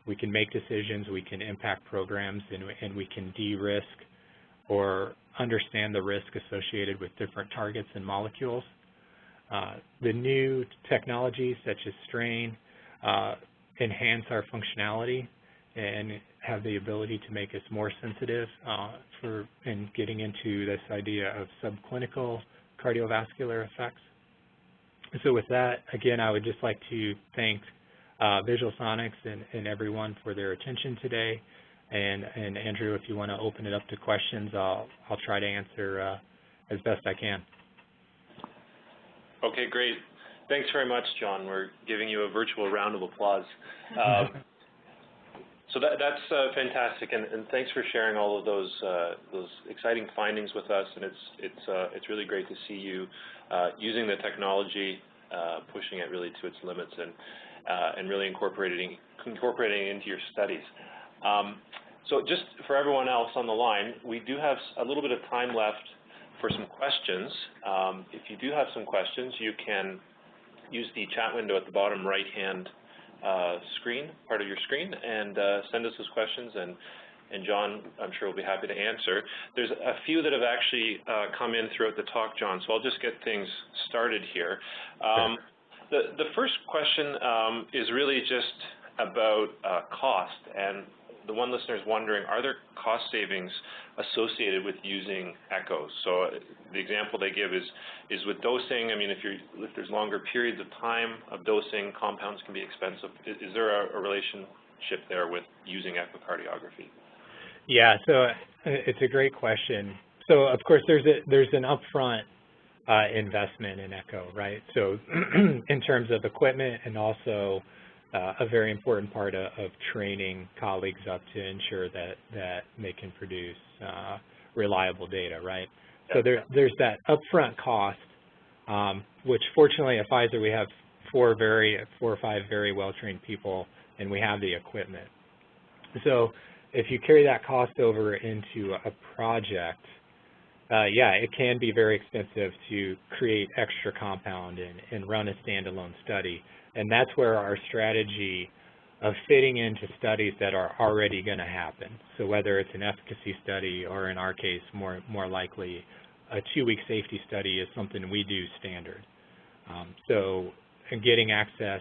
we can make decisions, we can impact programs, and we can de-risk or understand the risk associated with different targets and molecules. The new technologies such as strain enhance our functionality and have the ability to make us more sensitive in getting into this idea of subclinical cardiovascular effects. So with that, again, I would just like to thank Visualsonics and everyone for their attention today. And Andrew, if you want to open it up to questions, I'll try to answer as best I can. Okay, great. Thanks very much, John. We're giving you a virtual round of applause. So that's fantastic, and thanks for sharing all of those exciting findings with us. And it's really great to see you using the technology, pushing it really to its limits, and really incorporating it into your studies. So just for everyone else on the line, we do have a little bit of time left for some questions. If you do have some questions, you can use the chat window at the bottom right-hand part of your screen, and send us those questions, and John, I'm sure, will be happy to answer. There's a few that have actually come in throughout the talk, John, so I'll just get things started here. The first question is really just about cost, and the one listener is wondering, are there cost savings associated with using echoes? So the example they give is with dosing. I mean, if there's longer periods of time of dosing, compounds can be expensive. Is there a relationship there with using echocardiography? Yeah, so it's a great question. So of course there's an upfront investment in echo, right? So in terms of equipment, and also a very important part of training colleagues up to ensure that they can produce reliable data, right? So there's that upfront cost, which fortunately at Pfizer we have 4 or 5 very well-trained people, and we have the equipment. So if you carry that cost over into a project, yeah, it can be very expensive to create extra compound and run a standalone study. And that's where our strategy of fitting into studies that are already going to happen. So whether it's an efficacy study, or in our case, more likely a 2-week safety study, is something we do standard. So getting access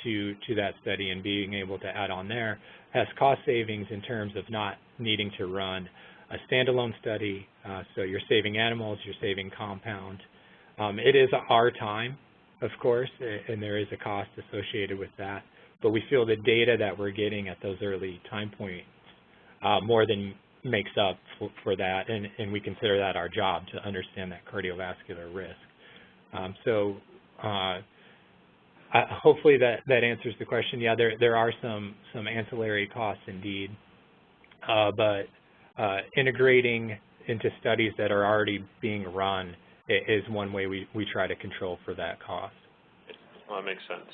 to that study and being able to add on there has cost savings in terms of not needing to run a standalone study. So you're saving animals, you're saving compound. It is our time, of course, and there is a cost associated with that. But we feel the data that we're getting at those early time points more than makes up for that, and we consider that our job, to understand that cardiovascular risk. Hopefully that answers the question. Yeah, there are some ancillary costs indeed, but integrating into studies that are already being run is one way we try to control for that cost. Well, that makes sense.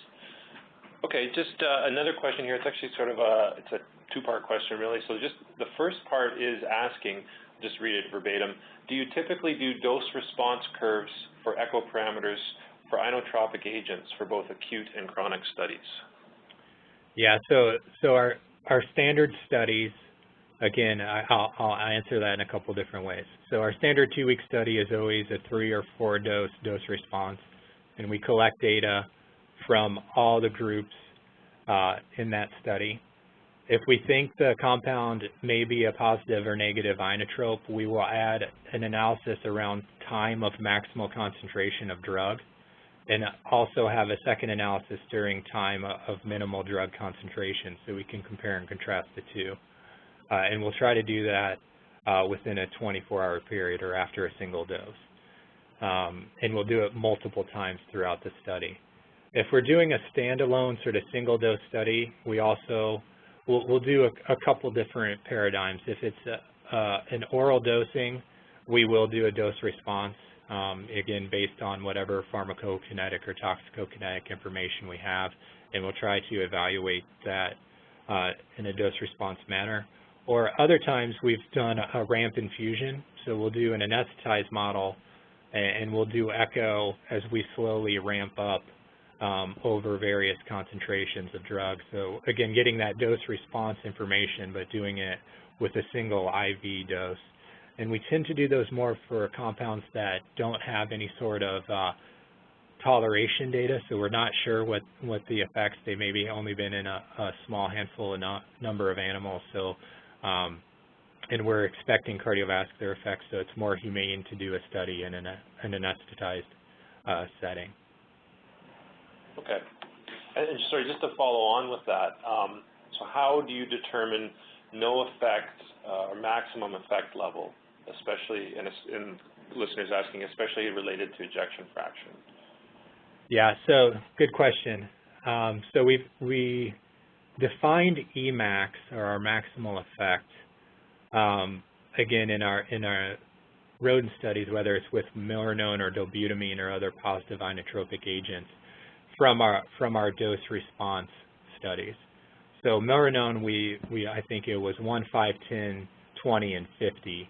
Okay, just another question here. It's actually sort of it's a 2-part question, really. So just the first part is asking, just read it verbatim, do you typically do dose response curves for echo parameters for inotropic agents for both acute and chronic studies? Yeah, so our standard studies, again, I'll answer that in a couple different ways. So our standard 2-week study is always a 3 or 4 dose response, and we collect data from all the groups in that study. If we think the compound may be a positive or negative inotrope, we will add an analysis around time of maximal concentration of drug, and also have a second analysis during time of minimal drug concentration, so we can compare and contrast the two. And we'll try to do that within a 24-hour period or after a single dose. And we'll do it multiple times throughout the study. If we're doing a standalone sort of single dose study, we also we'll do a couple different paradigms. If it's an oral dosing, we will do a dose response, again, based on whatever pharmacokinetic or toxicokinetic information we have, and we'll try to evaluate that in a dose response manner. Or other times we've done a ramp infusion, so we'll do an anesthetized model, and we'll do echo as we slowly ramp up over various concentrations of drugs. So again, getting that dose response information, but doing it with a single IV dose. And we tend to do those more for compounds that don't have any sort of toleration data, so we're not sure what the effects. They may be only been in a small handful of number of animals, so and we're expecting cardiovascular effects, so it's more humane to do a study in an anesthetized setting. Okay. And sorry, just to follow on with that, so how do you determine no effect or maximum effect level, especially in listeners asking, especially related to ejection fraction? Yeah, so good question. So we defined Emax, or our maximal effect, again in our rodent studies, whether it's with milrinone or dobutamine or other positive inotropic agents, from our dose response studies. So milrinone, I think it was 1, 5, 10, 20, and 50.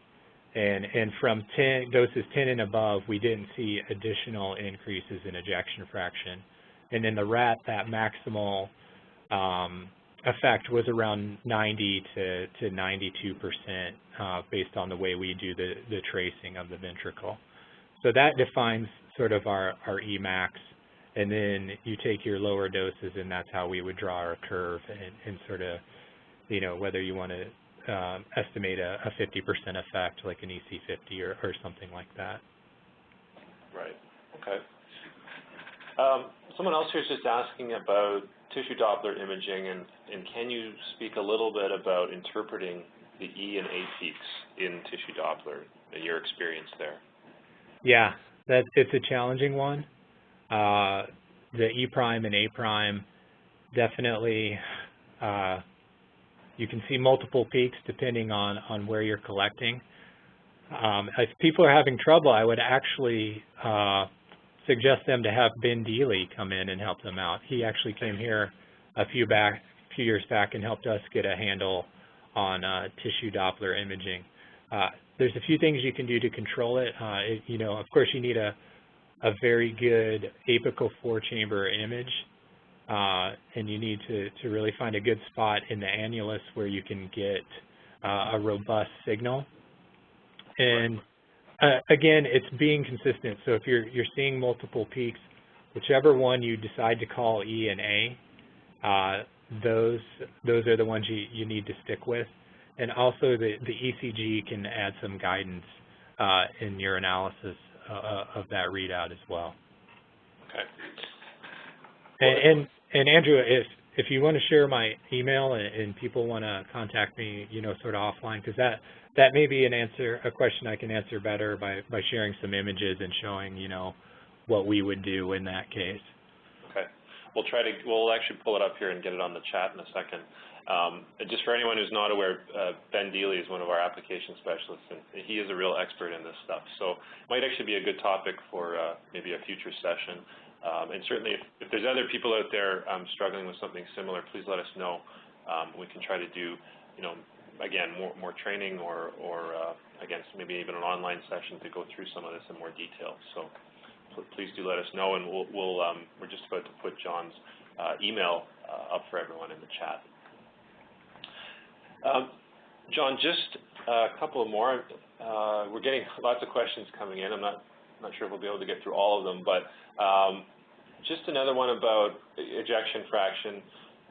And from doses 10 and above, we didn't see additional increases in ejection fraction. And in the rat, that maximal effect was around 90 to 92% based on the way we do the tracing of the ventricle. So that defines sort of our Emax. And then you take your lower doses, and that's how we would draw our curve and sort of, whether you want to estimate a 50% effect, like an EC50 or something like that. Right. Okay. Someone else here is just asking about tissue Doppler imaging, and can you speak a little bit about interpreting the E and A peaks in tissue Doppler and your experience there? Yeah, it's a challenging one. The E prime and A prime, definitely, you can see multiple peaks depending on where you're collecting. If people are having trouble, I would actually suggest them to have Ben Dealey come in and help them out. He actually came here a few years back and helped us get a handle on tissue Doppler imaging. There's a few things you can do to control it. Of course, you need a very good apical 4-chamber image, and you need to really find a good spot in the annulus where you can get a robust signal. And again, it's being consistent. So if you're seeing multiple peaks, whichever one you decide to call E and A, those are the ones you need to stick with. And also the ECG can add some guidance in your analysis of that readout as well. Okay. And Andrew, if you want to share my email and people want to contact me, sort of offline, because that may be a question I can answer better by sharing some images and showing, what we would do in that case. Okay. We'll actually pull it up here and get it on the chat in a second. Just for anyone who's not aware, Ben Dealey is one of our application specialists, and he is a real expert in this stuff. So it might actually be a good topic for maybe a future session. And certainly, if there's other people out there struggling with something similar, please let us know. We can try to do, again, more training or again, maybe even an online session to go through some of this in more detail. So please do let us know, and we're just about to put John's email up for everyone in the chat. John, just a couple of more. We're getting lots of questions coming in. I'm not sure if we'll be able to get through all of them, but just another one about ejection fraction.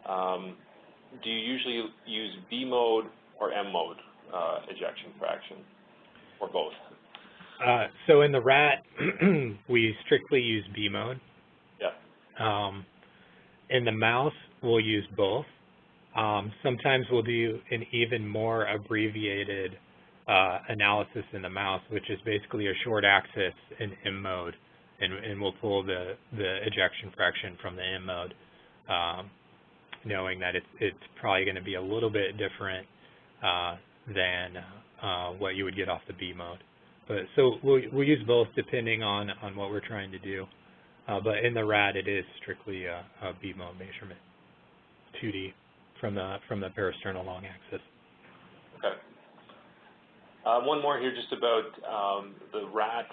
do you usually use B mode or M mode ejection fraction, or both? So in the rat, we strictly use B mode. Yeah. In the mouse, we'll use both. Sometimes we'll do an even more abbreviated analysis in the mouse, which is basically a short axis in M mode, and we'll pull the ejection fraction from the M mode, knowing that it's probably going to be a little bit different than what you would get off the B mode. But so we'll use both depending on what we're trying to do. But in the rat, it is strictly a B mode measurement, 2D from the parasternal long axis. Okay. One more here, just about the rat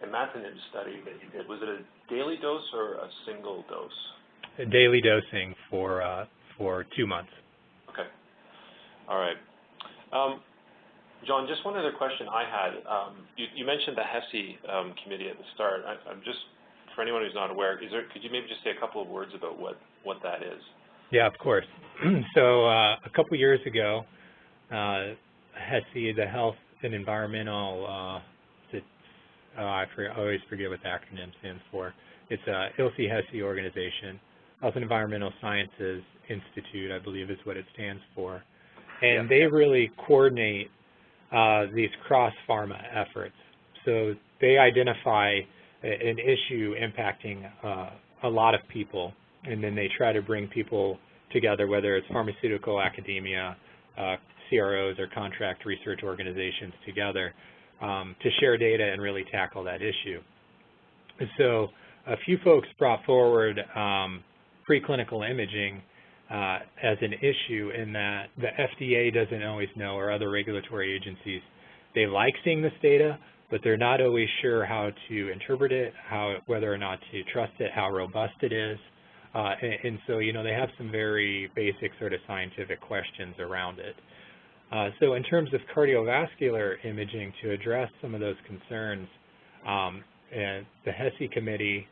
Imatinib study that you did. Was it a daily dose or a single dose? A daily dosing for 2 months. Okay. All right. John, just one other question I had. You mentioned the Heyen committee at the start. I'm just, for anyone who's not aware, could you maybe just say a couple of words about what that is? Yeah, of course. So a couple years ago, Heyen, the Health and Environmental, I always forget what the acronym stands for. It's a ILSI-Heyen organization, Health and Environmental Sciences Institute, I believe is what it stands for. And they really coordinate these cross-pharma efforts. So they identify an issue impacting a lot of people, and then they try to bring people together, whether it's pharmaceutical, academia, CROs, or contract research organizations together to share data and really tackle that issue. So a few folks brought forward preclinical imaging as an issue in that the FDA doesn't always know, or other regulatory agencies. They like seeing this data, but they're not always sure how to interpret it, whether or not to trust it, how robust it is. And so, they have some very basic sort of scientific questions around it. So in terms of cardiovascular imaging, to address some of those concerns, and the Heyen committee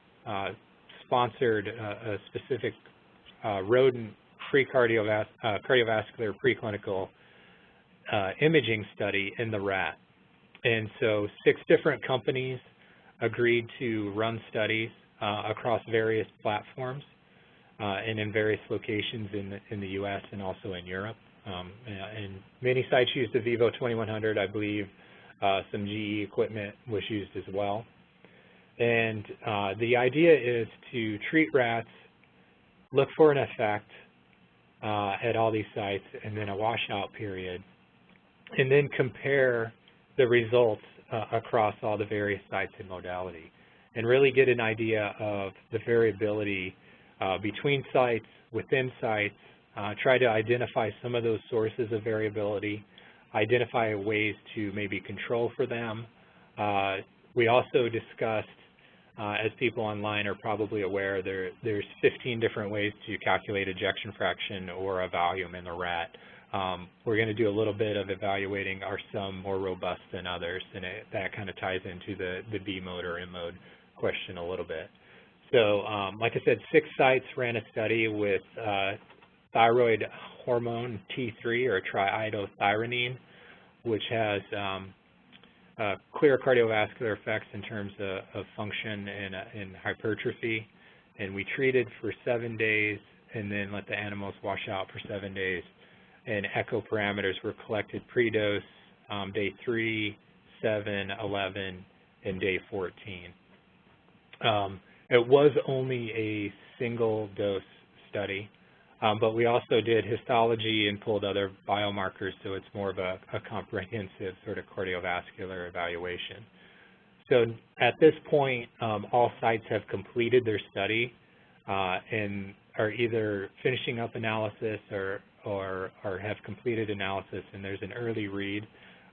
sponsored a specific rodent cardiovascular preclinical imaging study in the rat. And so 6 different companies agreed to run studies across various platforms and in various locations in the U.S. and also in Europe. And many sites used the Vivo 2100. I believe some GE equipment was used as well. And the idea is to treat rats, look for an effect at all these sites, and then a washout period, and then compare the results across all the various sites and modality, and really get an idea of the variability between sites, within sites, try to identify some of those sources of variability, identify ways to maybe control for them. We also discussed, as people online are probably aware, there's 15 different ways to calculate ejection fraction or a volume in the rat. We're going to do a little bit of evaluating, are some more robust than others, and that kind of ties into the B mode or M mode question a little bit. So like I said, 6 sites ran a study with thyroid hormone T3, or triiodothyronine, which has clear cardiovascular effects in terms of function and hypertrophy. And we treated for 7 days and then let the animals wash out for 7 days. And echo parameters were collected pre-dose, day 3, 7, 11, and day 14. It was only a single dose study, but we also did histology and pulled other biomarkers, so it's more of a comprehensive sort of cardiovascular evaluation. So at this point, all sites have completed their study and are either finishing up analysis or have completed analysis, and there's an early read.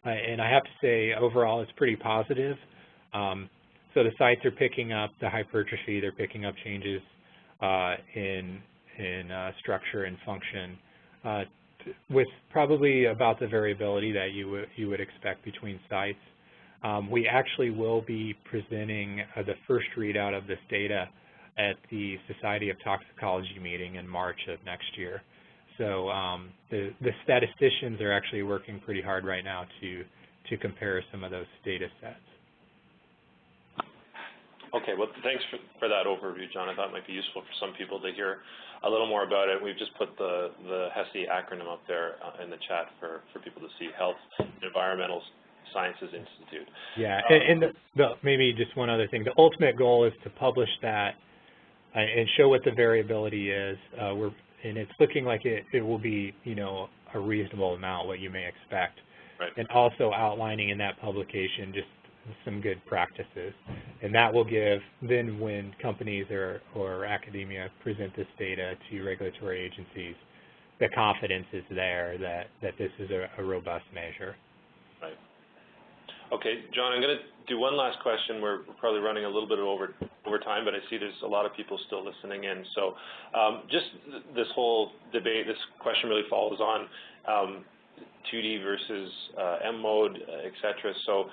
And I have to say, overall, it's pretty positive. So the sites are picking up the hypertrophy, they're picking up changes in structure and function, with probably about the variability that you would expect between sites. We actually will be presenting the first readout of this data at the Society of Toxicology meeting in March of next year. So the statisticians are actually working pretty hard right now to compare some of those data sets. Okay, well, thanks for that overview, John. I thought it might be useful for some people to hear a little more about it. We've just put the HESI acronym up there in the chat for people to see, Health and Environmental Sciences Institute. Yeah, and maybe just one other thing. The ultimate goal is to publish that and show what the variability is. And it's looking like it will be, a reasonable amount, what you may expect. Right. And also outlining in that publication just some good practices. And that will give, then when companies or academia present this data to regulatory agencies, the confidence is there that this is a robust measure. Right. Okay, John, I'm going to do one last question. We're probably running a little bit over time, but I see there's a lot of people still listening in. So just this whole debate, this question really follows on 2D versus M mode, et cetera. So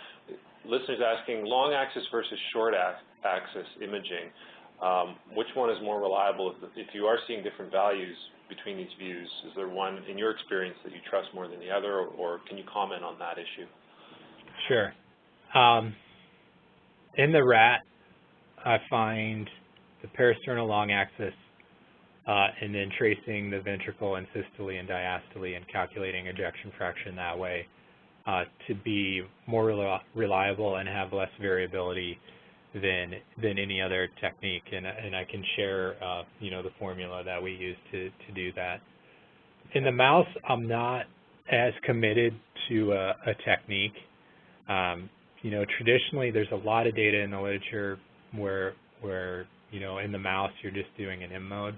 listeners asking, long axis versus short axis imaging, which one is more reliable? If you are seeing different values between these views, is there one in your experience that you trust more than the other, or can you comment on that issue? Sure. In the rat, I find the parasternal long axis and then tracing the ventricle and systole and diastole and calculating ejection fraction that way to be more reliable and have less variability than any other technique. And I can share, the formula that we use to do that. In the mouse, I'm not as committed to a technique. Traditionally there's a lot of data in the literature where in the mouse you're just doing an M mode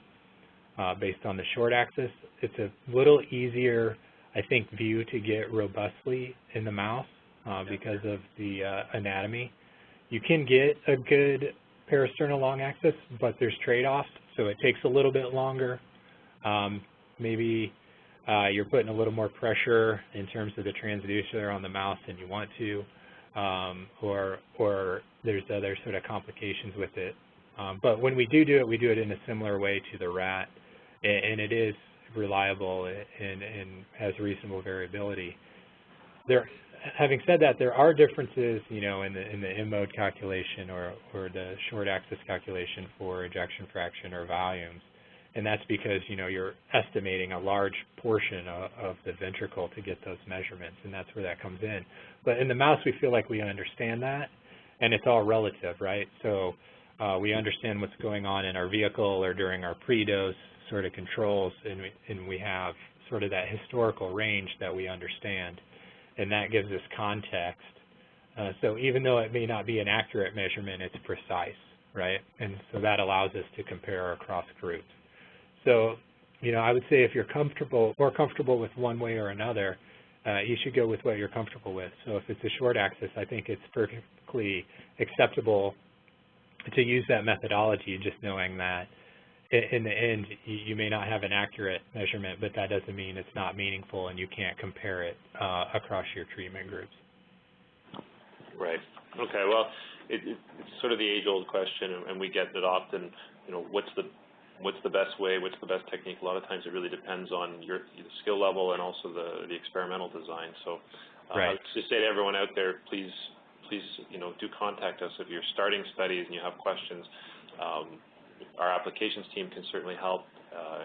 based on the short axis. It's a little easier, I think, view to get robustly in the mouse because of the anatomy. You can get a good parasternal long axis, but there's trade-offs, so it takes a little bit longer. Maybe you're putting a little more pressure in terms of the transducer on the mouse than you want to, or there's other sort of complications with it. But when we do it, we do it in a similar way to the rat, and it is reliable and has reasonable variability. Having said that, there are differences, in the M mode calculation or the short axis calculation for ejection fraction or volumes. And that's because, you're estimating a large portion of the ventricle to get those measurements, and that's where that comes in. But in the mouse, we feel like we understand that, and it's all relative, right? So we understand what's going on in our vehicle or during our pre-dose sort of controls, and we have sort of that historical range that we understand, and that gives us context. So even though it may not be an accurate measurement, it's precise, right? And so that allows us to compare across groups. So, I would say if you're more comfortable with one way or another, you should go with what you're comfortable with. So if it's a short axis, I think it's perfectly acceptable to use that methodology, just knowing that in the end, you may not have an accurate measurement, but that doesn't mean it's not meaningful and you can't compare it across your treatment groups. Right. Okay. Well, it's sort of the age-old question, and we get that often. What's the best way? What's the best technique? A lot of times, it really depends on your skill level and also the experimental design. So, right. I would just say to everyone out there, please, do contact us if you're starting studies and you have questions. Our applications team can certainly help,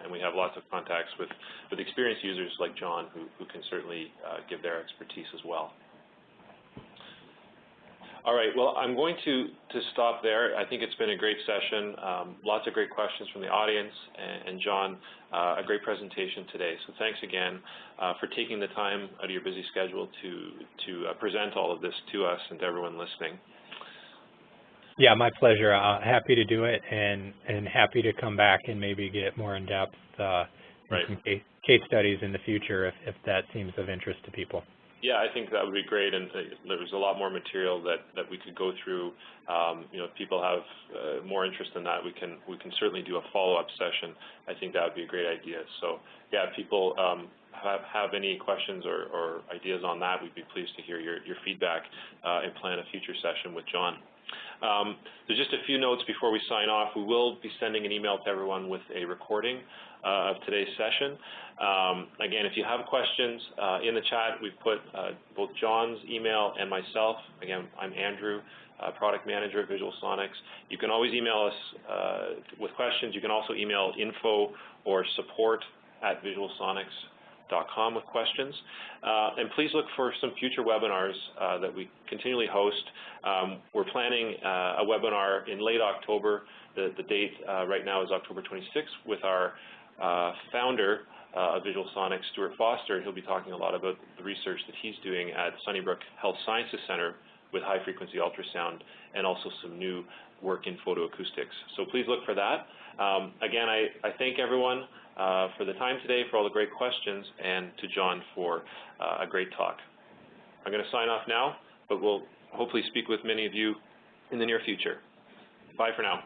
and we have lots of contacts with experienced users like John who can certainly give their expertise as well. All right, well, I'm going to stop there. I think it's been a great session, lots of great questions from the audience, and John, a great presentation today. So thanks again for taking the time out of your busy schedule to present all of this to us and to everyone listening. Yeah, my pleasure. Happy to do it, and happy to come back and maybe get more in-depth right. some case studies in the future if that seems of interest to people. Yeah, I think that would be great, and there's a lot more material that we could go through. If people have more interest in that, we can certainly do a follow-up session. I think that would be a great idea. So, yeah, if people have any questions or ideas on that, we'd be pleased to hear your feedback and plan a future session with John. There's just a few notes before we sign off. We will be sending an email to everyone with a recording of today's session. Again, if you have questions in the chat, we've put both John's email and myself. Again, I'm Andrew, Product Manager at Visualsonics. You can always email us with questions. You can also email info or support@visualsonics.com with questions. And please look for some future webinars that we continually host. We're planning a webinar in late October. The date right now is October 26th with our founder of Visualsonics, Stuart Foster. He'll be talking a lot about the research that he's doing at Sunnybrook Health Sciences Center with high-frequency ultrasound and also some new work in photoacoustics. So please look for that. Again, I thank everyone for the time today, for all the great questions, and to John for a great talk. I'm going to sign off now, but we'll hopefully speak with many of you in the near future. Bye for now.